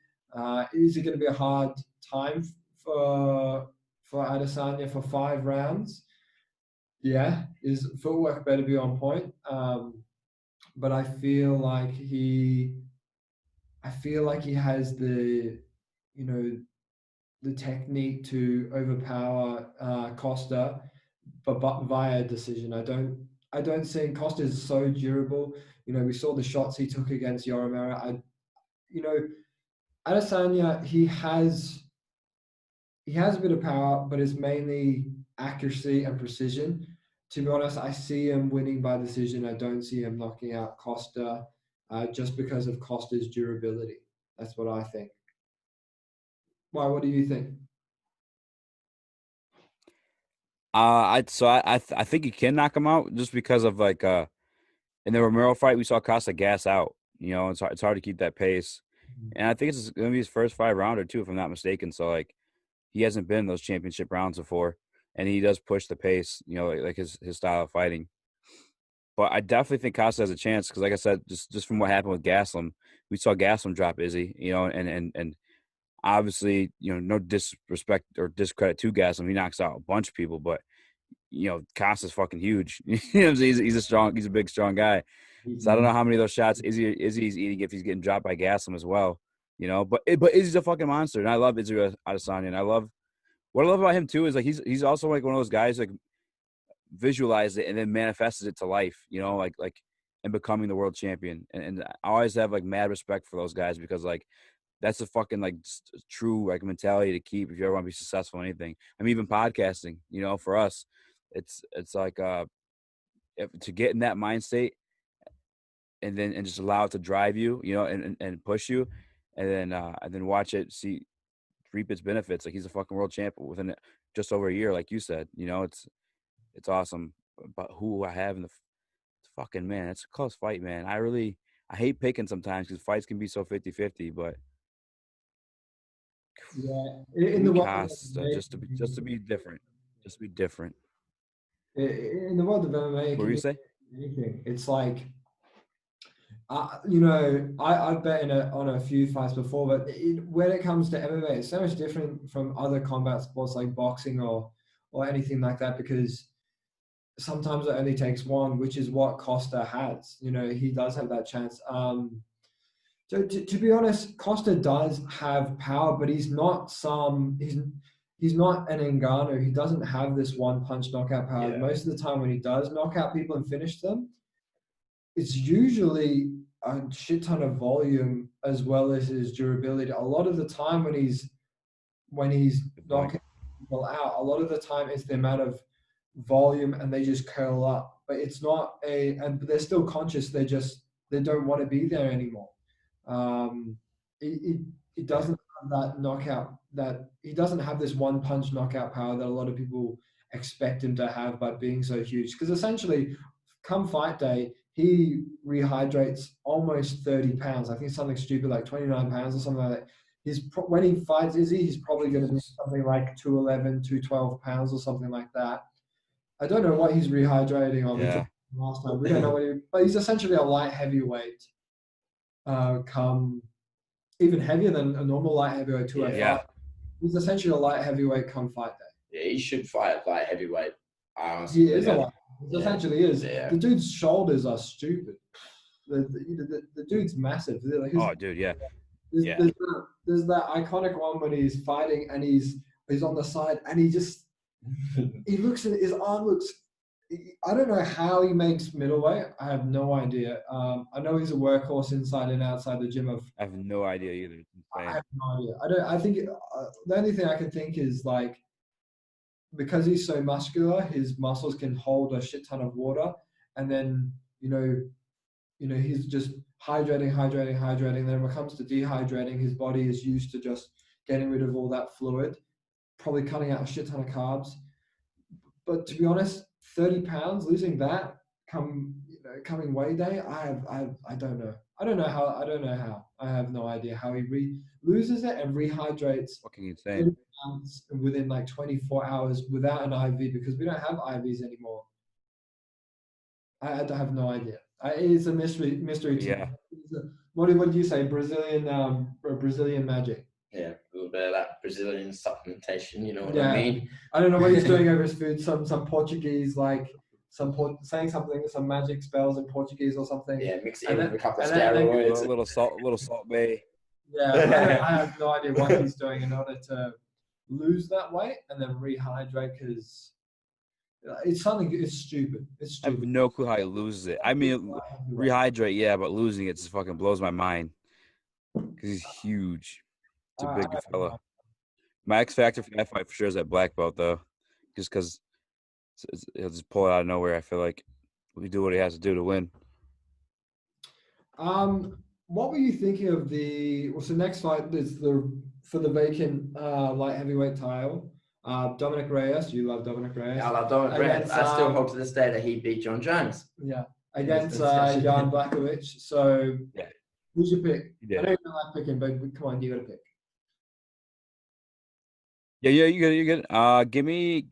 Is it going to be a hard time for Adesanya for 5 rounds? Yeah, his footwork better be on point. But I feel like he has the technique to overpower Costa, but via decision. I don't think Costa is so durable. We saw the shots he took against Yoramera. Adesanya, he has a bit of power, but it's mainly accuracy and precision. To be honest, I see him winning by decision. I don't see him knocking out Costa just because of Costa's durability. That's what I think. Why? What do you think? I think you can knock him out just because of like in the Romero fight we saw Costa gas out. It's hard to keep that pace, and I think it's going to be his first 5 rounder too, if I'm not mistaken. So like he hasn't been in those championship rounds before, and he does push the pace. Like his style of fighting. But I definitely think Costa has a chance because, like I said, just from what happened with Gaslam, we saw Gaslam drop Izzy. And obviously, no disrespect or discredit to Gaslam, he knocks out a bunch of people, but Costa's fucking huge. He's a big, strong guy. So I don't know how many of those shots Izzy's eating if he's getting dropped by Gaslam as well. But Izzy's a fucking monster, and I love Izzy Adesanya, and what I love about him too is like he's also like one of those guys like visualizes it and then manifests it to life. And becoming the world champion. And I always have like mad respect for those guys because like that's a fucking like true like mentality to keep if you ever want to be successful in anything. I mean, even podcasting, for us, it's like to get in that mind state and just allow it to drive you, and push you, and then watch it reap its benefits. Like he's a fucking world champion within just over a year, like you said. It's awesome. But who I have in the fucking man, it's a close fight, man. I hate picking sometimes because fights can be so 50-50, but yeah, in the world Costa, just to be different. Just be different. In the world of MMA, What were you say? Anything. It's like, I've bet on a few fights before, but when it comes to MMA, it's so much different from other combat sports like boxing or anything like that because sometimes it only takes one, which is what Costa has. He does have that chance. So to be honest, Costa does have power, but he's not he's not an Ngannou. He doesn't have this one punch knockout power. Yeah. Most of the time when he does knock out people and finish them, it's usually a shit ton of volume as well as his durability. A lot of the time when he's knocking people out, a lot of the time it's the amount of volume and they just curl up. But it's not and they're still conscious. They don't want to be there anymore. It doesn't have that knockout that he doesn't have this one punch knockout power that a lot of people expect him to have by being so huge. Because essentially, come fight day, he rehydrates almost 30 pounds. I think something stupid like 29 pounds or something like that. When he fights Izzy, he's probably going to be something like 211, 212 pounds or something like that. I don't know what he's rehydrating on. Yeah. Last time we don't know but he's essentially a light heavyweight. Come even heavier than a normal light heavyweight 205. Yeah. He's essentially a light heavyweight come fight day. Yeah, he should fight light heavyweight. He is a light. He essentially is. Yeah. The dude's shoulders are stupid. The dude's massive. Oh, dude, yeah. There's that iconic one when he's fighting and he's on the side and he looks at his arm looks. I don't know how he makes middleweight. I have no idea. I know he's a workhorse inside and outside the gym. I have no idea either. I have no idea. I think the only thing I can think is like because he's so muscular, his muscles can hold a shit ton of water, and then he's just hydrating. Then when it comes to dehydrating, his body is used to just getting rid of all that fluid, probably cutting out a shit ton of carbs. But to be honest, 30 pounds, losing that coming weight day, I don't know. I don't know how. I have no idea how he loses it and rehydrates Fucking insane. within like 24 hours without an IV, because we don't have IVs anymore. I have no idea. It's a mystery to Yeah. me. What did you say? Brazilian magic. Yeah, a little bit of that Brazilian supplementation, you know what Yeah. I mean? I don't know what he's doing over his food. Some Portuguese, like saying something, some magic spells in Portuguese or something. Yeah, mix it And in then- with a couple of and then- steroids. A little salt bay. Yeah, I have no idea what he's doing in order to lose that weight and then rehydrate, because it's something. It's stupid. It's I have stupid. no clue how he loses it. I mean, rehydrate, yeah, but losing it just fucking blows my mind because he's huge. It's a big fella. My X factor for that fight for sure is that black belt, though, just because he'll just pull it out of nowhere. I feel like he'll do what he has to do to win. What were you thinking of the next fight is for the vacant light heavyweight title? Dominic Reyes. You love Dominic Reyes. I love Dominic Reyes. I still hold to this day that he beat John Jones. Yeah, against Jan Blachowicz. So Yeah. Who's your pick? Yeah. I know you don't like picking, but come on, you got to pick. Yeah, you good. Give me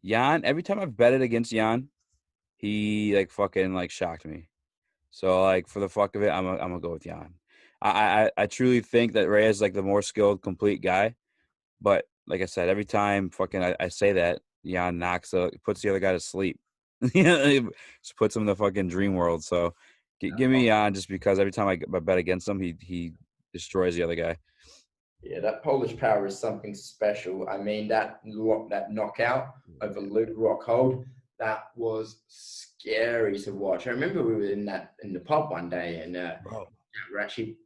Jan. Every time I've betted against Jan, he like fucking like shocked me. So like for the fuck of it, I'm gonna go with Jan. I truly think that Reyes is like the more skilled, complete guy. But like I said, every time fucking I say that, Jan puts the other guy to sleep. Just puts him in the fucking dream world. So give me Jan, just because every time I bet against him, he destroys the other guy. Yeah, that Polish power is something special. I mean, that knockout over Luke Rockhold, that was scary to watch. I remember we were in the pub one day, and we're actually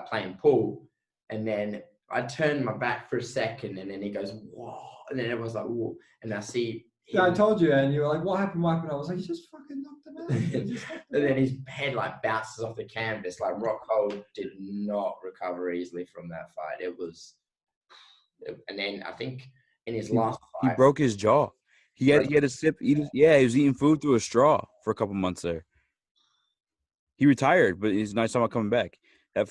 playing pool, and then I turned my back for a second, and then he goes, "Whoa!" and then everyone's like, "Whoa!" and I see. Yeah, I told you, and you were like, "What happened? What happened?" I was like, "You just fucking knocked him out." And then his head like bounces off the canvas. Like Rockhold did not recover easily from that fight. And then I think in his last fight, he broke his jaw. He had to he was eating food through a straw for a couple months there. He retired, but he's not talking about coming back.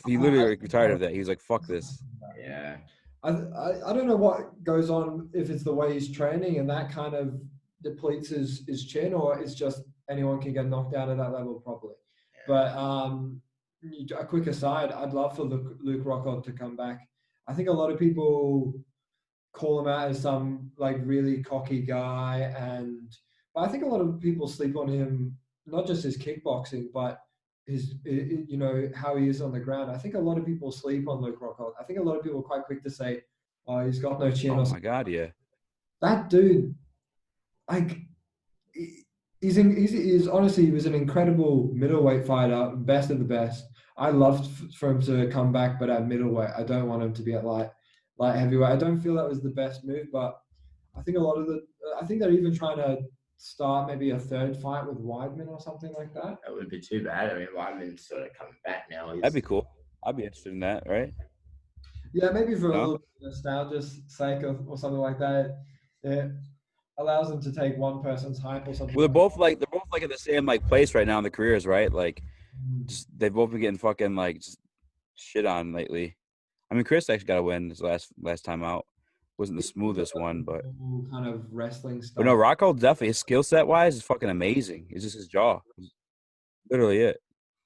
He literally retired of that. He was like, "Fuck this." Yeah. I don't know what goes on, if it's the way he's training and that kind of depletes his chin, or it's just anyone can get knocked out at that level properly. Yeah. But a quick aside, I'd love for Luke Rockhold to come back. I think a lot of people call him out as some like really cocky guy, but I think a lot of people sleep on him, not just his kickboxing, but his, how he is on the ground. I think a lot of people sleep on Luke Rockhold. I think a lot of people are quite quick to say, "Oh, he's got no chin." Oh my god, yeah. That dude, like, he's honestly, he was an incredible middleweight fighter, best of the best. I loved for him to come back, but at middleweight, I don't want him to be at light heavyweight. I don't feel that was the best move, but I think I think they're even trying to start maybe a third fight with Weidman or something like that. That wouldn't be too bad. I mean, Weidman's sort of coming back now. That'd be cool. I'd be interested in that, right? Yeah, maybe for a little bit of nostalgia's sake or something like that. It allows them to take one person's hype or something. Well, they're both like in the same like place right now in their careers, right? Like, just they've both been getting fucking like just shit on lately. I mean, Chris actually got a win his last time out. Wasn't the smoothest one, but kind of wrestling stuff. But no, Rockhold definitely, his skill set wise is fucking amazing. It's just his jaw, literally it.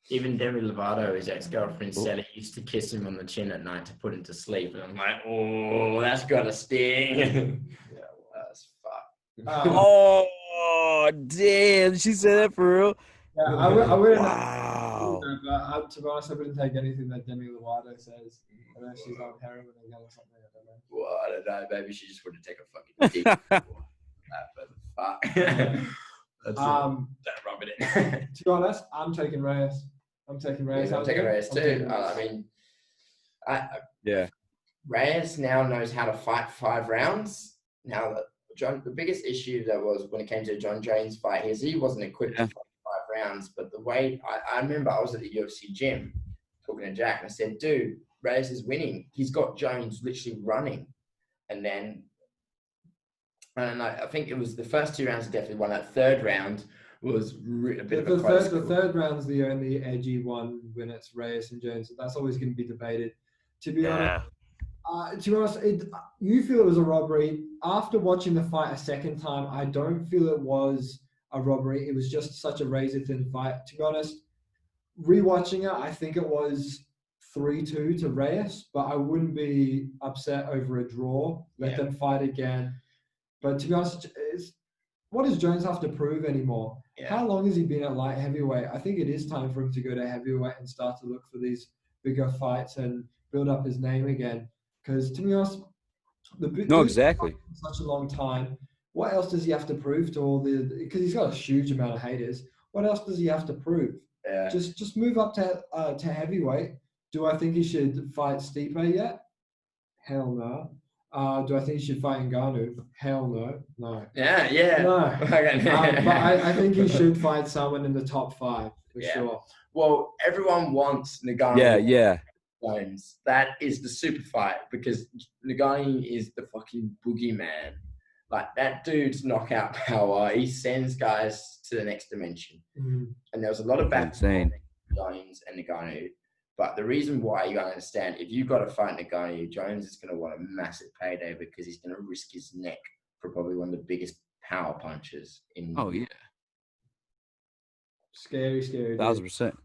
Even Demi Lovato, his ex-girlfriend, said he used to kiss him on the chin at night to put him to sleep, and I'm like, oh, that's gotta sting. Yeah, well, that's fuck. Oh damn! She said that for real. Yeah, I wouldn't. Wow. But to be honest, I wouldn't take anything that Demi Lovato says. Unless she's on heroin again or something. I don't know. Well, I don't know. Maybe she just wouldn't take a fucking dick. But fuck. Don't rub it in. To be honest, I'm taking Reyes. I'm taking Reyes. Yeah, I'm taking Reyes too. I mean, Reyes now knows how to fight 5 rounds. Now, the biggest issue that was when it came to John Jones' fight is he wasn't equipped to fight 5 rounds. But the way I remember, I was at the UFC gym talking to Jack, and I said, "Dude, Reyes is winning. He's got Jones literally running." And I think it was the first 2 rounds he definitely won. That third round was a bit of a close The call. third round's the only edgy one when it's Reyes and Jones. That's always going to be debated. To be honest, you feel it was a robbery. After watching the fight a second time, I don't feel it was a robbery. It was just such a razor-thin fight. To be honest, rewatching it, I think it was 3-2 to Reyes, but I wouldn't be upset over a draw. Let them fight again. But to be honest, what does Jones have to prove anymore? Yeah. How long has he been at light heavyweight? I think it is time for him to go to heavyweight and start to look for these bigger fights and build up his name again. Because to be honest, exactly. Such a long time. What else does he have to prove to all the? Because he's got a huge amount of haters. What else does he have to prove? Yeah. Just move up to heavyweight. Do I think he should fight Stipe yet? Hell no. Do I think he should fight Ngannou? Hell no. No. Yeah. No. But I think he should fight someone in the top 5 for sure. Well, everyone wants Ngannou. Yeah. Jones. That is the super fight because Ngannou is the fucking boogeyman. Like, that dude's knockout power, he sends guys to the next dimension. Mm-hmm. And there was a lot of back Insane. Jones and Ngannou. But the reason why you gotta understand, if you've got to fight Ngannou, Jones is going to want a massive payday because he's going to risk his neck for probably one of the biggest power punches in. Oh yeah. Scary. 1,000%.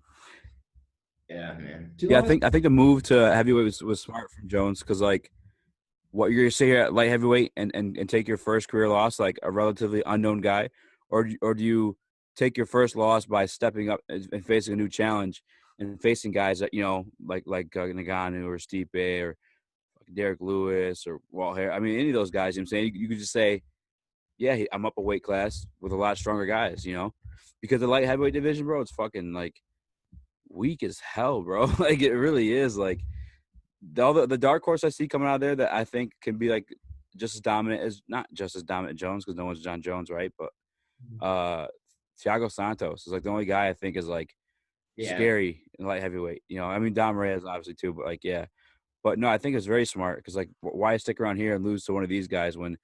Yeah, man. Yeah, I think the move to heavyweight was smart from Jones because, like, what you're going to say here at light heavyweight and take your first career loss, like a relatively unknown guy, or do you take your first loss by stepping up and facing a new challenge and facing guys that, you know, like Ngannou or Stipe or Derek Lewis or Walt Harris. I mean, any of those guys, you know what I'm saying? You could just say, yeah, I'm up a weight class with a lot stronger guys, you know? Because the light heavyweight division, bro, it's fucking, like, weak as hell, bro. Like, it really is. Like, all the dark horse I see coming out of there that I think can be, like, just as dominant as – not just as dominant Jones because no one's John Jones, right? But Thiago Santos is, like, the only guy I think is, like, scary in light heavyweight. You know, I mean, Dom Reyes obviously too, but, like, yeah. But, no, I think it's very smart because, like, why stick around here and lose to one of these guys when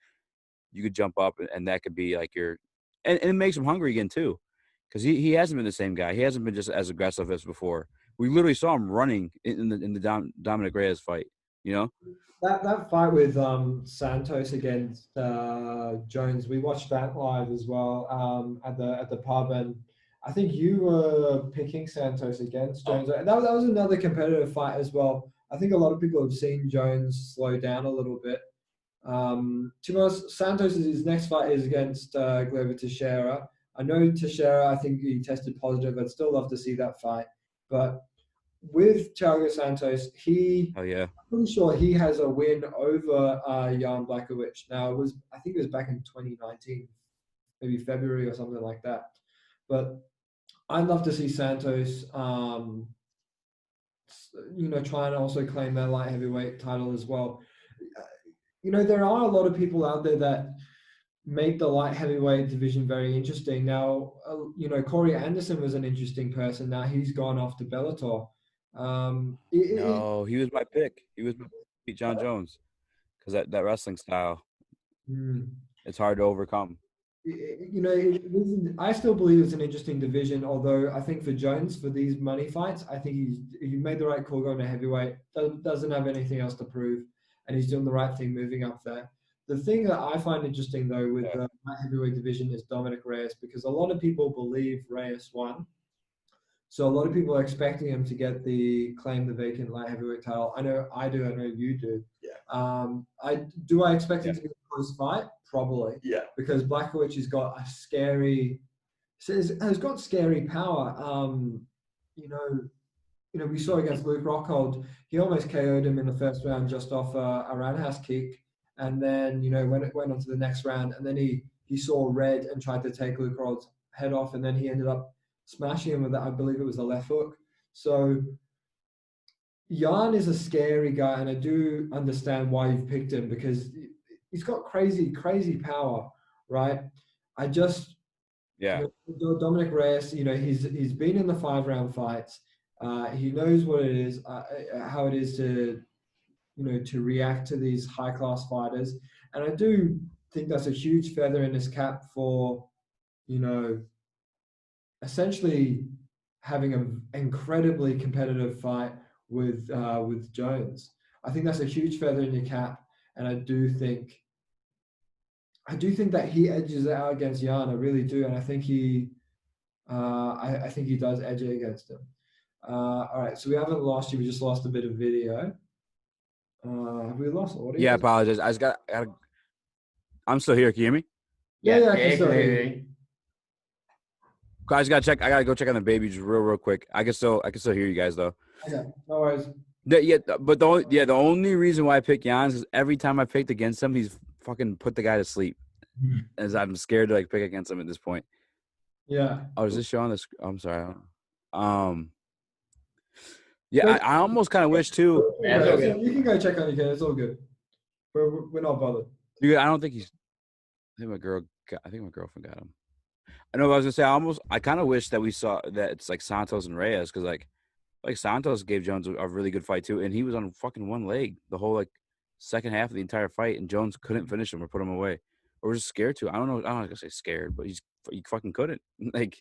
you could jump up and that could be, like, your – and it makes him hungry again too. Because he hasn't been the same guy. He hasn't been just as aggressive as before. We literally saw him running in the Dominic Reyes fight. You know that fight with Santos against Jones. We watched that live as well at the pub, and I think you were picking Santos against Jones. That was another competitive fight as well. I think a lot of people have seen Jones slow down a little bit. To be honest, Santos' next fight is against Glover Teixeira. I know Teixeira, I think he tested positive. I'd still love to see that fight. But with Thiago Santos, I'm pretty sure he has a win over Jan Blachowicz. Now, I think it was back in 2019, maybe February or something like that. But I'd love to see Santos, try and also claim that light heavyweight title as well. There are a lot of people out there that make the light heavyweight division very interesting. Now, Corey Anderson was an interesting person. Now he's gone off to Bellator. He was my pick. He was my pick, John Jones, because that wrestling style, it's hard to overcome. I still believe it's an interesting division. Although I think for Jones, for these money fights, I think he made the right call going to heavyweight. Doesn't have anything else to prove, and he's doing the right thing moving up there. The thing that I find interesting, though, with the light heavyweight division is Dominic Reyes, because a lot of people believe Reyes won. So a lot of people are expecting him to claim the vacant light heavyweight title. I know I do. I know you do. Yeah. I expect it to be a close fight? Probably. Yeah. Because Blachowicz has got has got scary power. We saw against Luke Rockhold, he almost KO'd him in the first round just off a roundhouse kick. And then, went on to the next round, and then he saw red and tried to take Luke Rockhold's head off, and then he ended up smashing him with that. I believe it was a left hook. So Jan is a scary guy, and I do understand why you've picked him because he's got crazy, crazy power, right? Dominic Reyes, he's been in the 5-round fights. He knows what it is, how it is to react to these high-class fighters. And I do think that's a huge feather in his cap for, essentially having an incredibly competitive fight with Jones. I think that's a huge feather in your cap, and I do think that he edges it out against Jan. I really do, and I think I think he does edge it against him. All right, so we haven't lost you. We just lost a bit of video. Have we lost audio? Yeah, I apologize. I'm still here. Can you hear me? Yeah, I can still hear clearly. you. I just gotta check. I gotta go check on the baby just real quick. I can still hear you guys though. Okay, no worries. But the only reason why I pick Jans is every time I picked against him, he's fucking put the guy to sleep. As I'm scared to like pick against him at this point. Yeah. Oh, is this show on this? I'm sorry. Yeah, I almost kind of wish too. Yeah, you can go check on your kid. It's all good. We're not bothered. Dude, I don't think he's. I think my girlfriend got him. I know what I was gonna say. I kind of wish that we saw that it's like Santos and Reyes, because like Santos gave Jones a really good fight too, and he was on fucking one leg the whole like second half of the entire fight, and Jones couldn't finish him or put him away, or was just scared to. I don't know. I don't gonna say scared, but he fucking couldn't. Like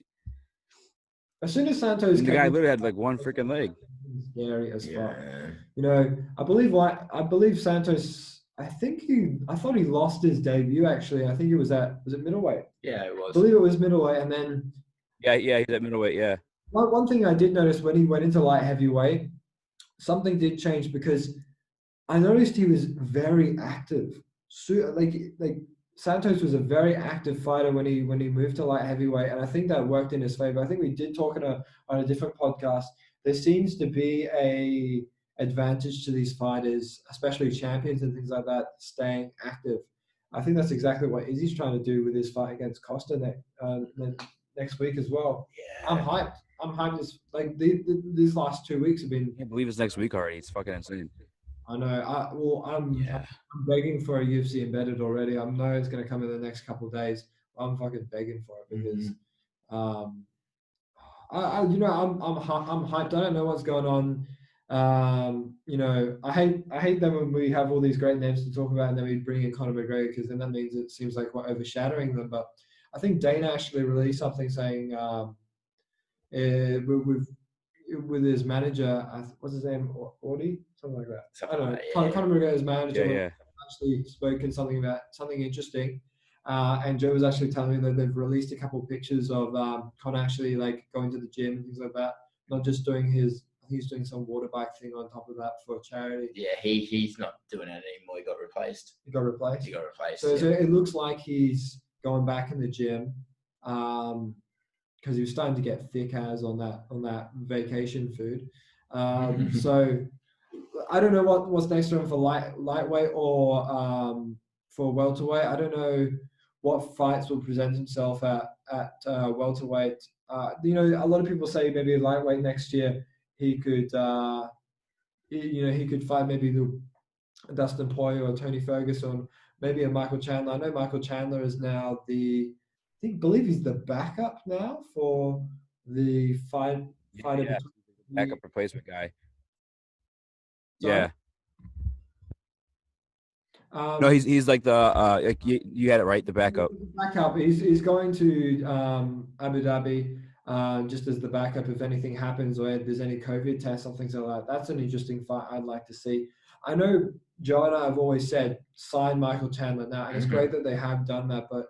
as soon as Santos, the guy literally had like one freaking leg. Scary as fuck. You know, I believe Santos. I thought he lost his debut actually. I think it was it middleweight? Yeah, it was. I believe it was middleweight, and then yeah, he's at middleweight. Yeah. One thing I did notice when he went into light heavyweight, something did change because I noticed he was very active. So, like Santos was a very active fighter when he moved to light heavyweight, and I think that worked in his favor. I think we did talk on a different podcast. There seems to be a advantage to these fighters, especially champions and things like that, staying active. I think that's exactly what Izzy's trying to do with his fight against Costa next week as well. Yeah. I'm hyped. These last 2 weeks have been. I can't believe it's next week already. It's fucking insane. I know. I'm begging for a UFC embedded already. I know it's going to come in the next couple of days. I'm fucking begging for it because, I'm hyped. I don't know what's going on. I hate them when we have all these great names to talk about and then we bring in Conor McGregor, because then that means it seems like we're overshadowing them. But I think Dana actually released something saying with his manager, what's his name, Audi, something like that. I don't know. Yeah. Conor McGregor's manager actually spoken something interesting. And Joe was actually telling me that they've released a couple of pictures of Conor actually like going to the gym and things like that, not just doing he's doing some water bike thing on top of that for charity. Yeah, he's not doing it anymore. He got replaced. So it looks like he's going back in the gym because he was starting to get thick as on that vacation food. So I don't know what's next for him for lightweight or for welterweight. I don't know what fights will present himself at welterweight. A lot of people say maybe lightweight next year. He could, he could fight maybe the Dustin Poirier or Tony Ferguson, maybe a Michael Chandler. I know Michael Chandler is now believe he's the backup now for the fighter. Yeah, backup replacement guy. Sorry? Yeah. No, he's like the you had it right, the backup. Backup. He's going to Abu Dhabi. Just as the backup if anything happens or if there's any COVID tests or things like that. That's an interesting fight I'd like to see. I know Joe and I have always said sign Michael Chandler now, and it's great that they have done that, but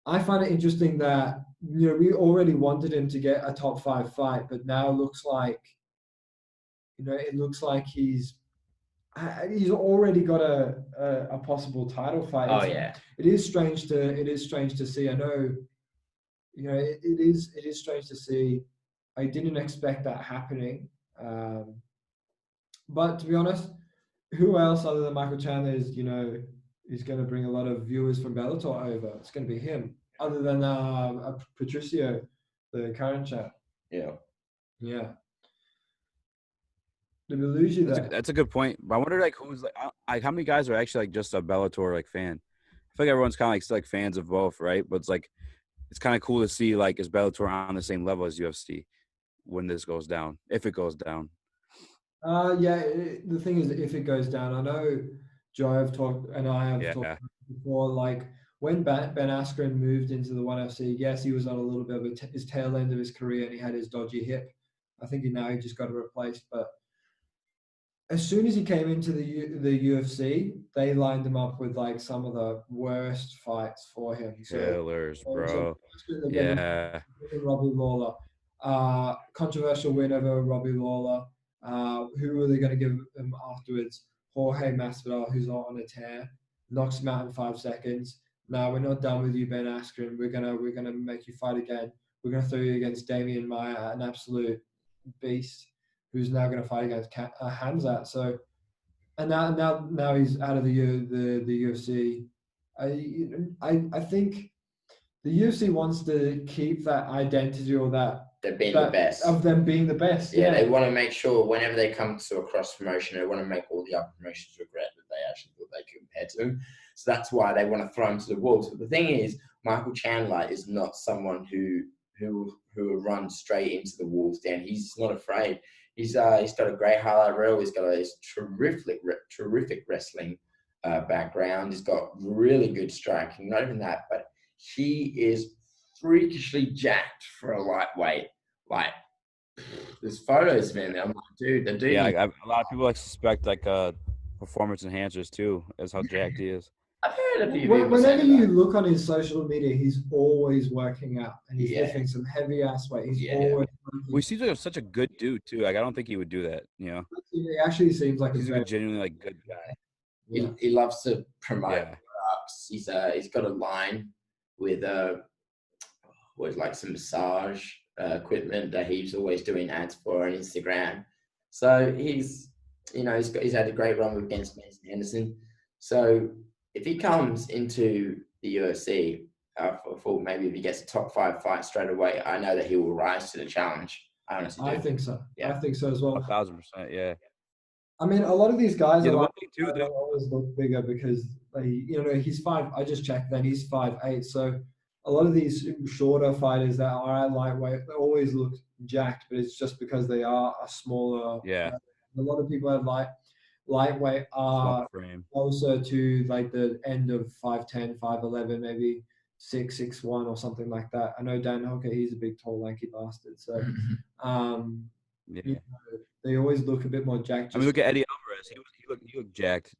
I find it interesting that we already wanted him to get a top 5 fight, but now it looks like he's already got a possible title fight. It is strange to see. I know. It is strange to see. I didn't expect that happening. But to be honest, who else other than Michael Chandler is going to bring a lot of viewers from Bellator over? It's going to be him, other than Patricio, the current champ. Yeah. Yeah. Did we lose you there? That's a good point. But I wonder who's how many guys are actually just a Bellator fan? I feel like everyone's kind of like fans of both, right? But it's kind of cool to see is Bellator on the same level as UFC when this goes down, if it goes down. The thing is, if it goes down, I know Joe have talked and I have talked before. when Ben Askren moved into the ONE FC, yes, he was on a little bit of his tail end of his career, and he had his dodgy hip. I think he just got it replaced. But as soon as he came into the UFC, they lined him up with like some of the worst fights for him. Killers, bro. Yeah. Robbie Lawler, controversial win over Robbie Lawler. Who were they going to give him afterwards? Jorge Masvidal, who's on a tear, knocks him out in 5 seconds. No, we're not done with you, Ben Askren. We're gonna make you fight again. We're gonna throw you against Damian Maia, an absolute beast, who's now gonna fight against Khamzat. So, and now he's out of the UFC. I think the UFC wants to keep that identity or that they're being the best of them being the best. Yeah, they want to make sure whenever they come to a cross promotion, they want to make all the other promotions regret that they actually thought they compared to him. So that's why they want to throw him to the wolves. But the thing is, Michael Chandler is not someone who will run straight into the wolves den. He's not afraid. He's got a great highlight reel. He's got a terrific wrestling background. He's got really good striking. Not even that, but he is freakishly jacked for a lightweight. Like, there's photos of him. I'm like, dude, the dude. Yeah, a lot of people suspect performance enhancers too, as how jacked he is. I've heard of you. Whenever you look on his social media, he's always working out and he's lifting some heavy ass weight. He's always. Well, he seems like such a good dude too. Like, I don't think he would do that. You know, he actually seems like he's a genuinely good guy. Yeah. He loves to promote products. He's got a line with some massage equipment that he's always doing ads for on Instagram. So he's had a great run against Benson Henderson. So if he comes into the UFC, I thought maybe if he gets a top 5 fight straight away, I know that he will rise to the challenge. I honestly do. I think so. Yeah. I think so as well. 1,000%, yeah. I mean, a lot of these guys they always look bigger because he's 5. I just checked. Then he's 5'8". So a lot of these shorter fighters that are at lightweight, they always look jacked, but it's just because they are a smaller. Yeah. A lot of people at lightweight are closer to like the end of 5'10", 5'11", maybe 6'1" or something like that. I know Dan Hooker, he's a big, tall, lanky bastard. So, they always look a bit more jacked. I mean, look at Eddie Alvarez. He looked jacked.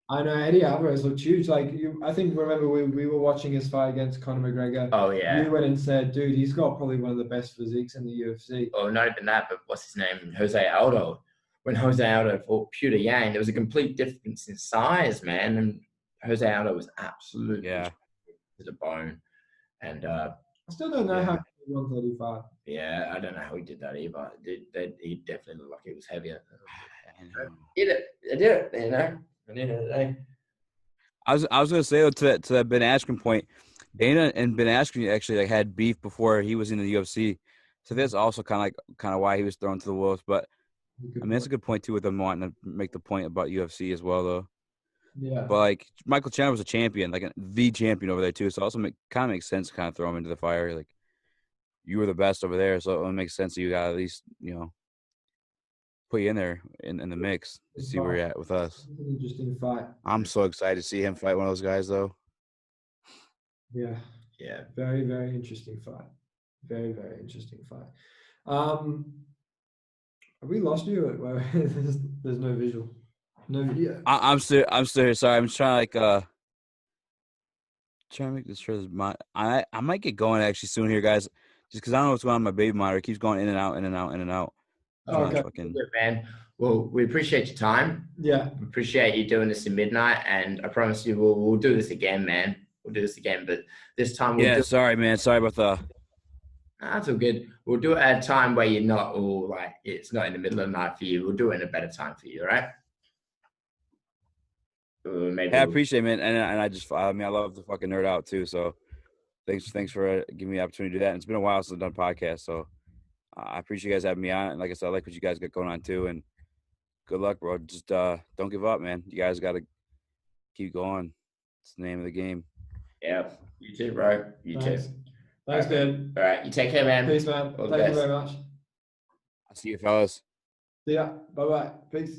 I know Eddie Alvarez looked huge. Like I think remember we were watching his fight against Conor McGregor. Oh yeah. You went and said, dude, he's got probably one of the best physiques in the UFC. Oh, not even that, but what's his name? Jose Aldo. When Jose Aldo fought Peter Yang, there was a complete difference in size, man. And Jose Aldo was absolutely to the bone. And I still don't know how he did 135. Yeah, I don't know how he did that either. He definitely looked like he was heavier. I did it, you know. I was gonna say though, to that Ben Askren point, Dana and Ben Askren actually had beef before he was in the UFC, so that's also kind of why he was thrown to the wolves. But I mean, that's a good point too with them wanting to make the point about UFC as well, though. Yeah. But like Michael Chandler was a champion, like the champion over there too, so it also kind of makes sense to kind of throw him into the fire. Like, you were the best over there, so it makes sense that you got at least put you in there in the mix to see where you're at with us. It's an interesting fight. I'm so excited to see him fight one of those guys, though. Yeah. Yeah. Very, very interesting fight. Very, very interesting fight. Have we lost you? There's no visual. No video. I'm still here. Sorry, I'm trying to trying to make this sure I might get going actually soon here, guys. Just because I don't know what's going on with my baby monitor. It keeps going in and out, in and out, in and out. Oh, okay. Good, man. Well, we appreciate your time. Yeah. We appreciate you doing this in midnight, and I promise you we'll do this again, man. We'll do this again, but this time we'll sorry, man. Sorry about the... That's all good. We'll do it at a time where you're not all like, it's not in the middle of the night for you. We'll do it in a better time for you, all right? I appreciate it, man. And I love to fucking nerd out too. So thanks for giving me the opportunity to do that. And it's been a while since I've done podcasts, so I appreciate you guys having me on. And like I said, I like what you guys got going on too. And good luck, bro. Just don't give up, man. You guys got to keep going. It's the name of the game. Yeah. You too, bro. You too. Thanks, man. All right. You take care, man. Peace, man. Thank you very much. I'll see you, fellas. See ya. Bye-bye. Peace.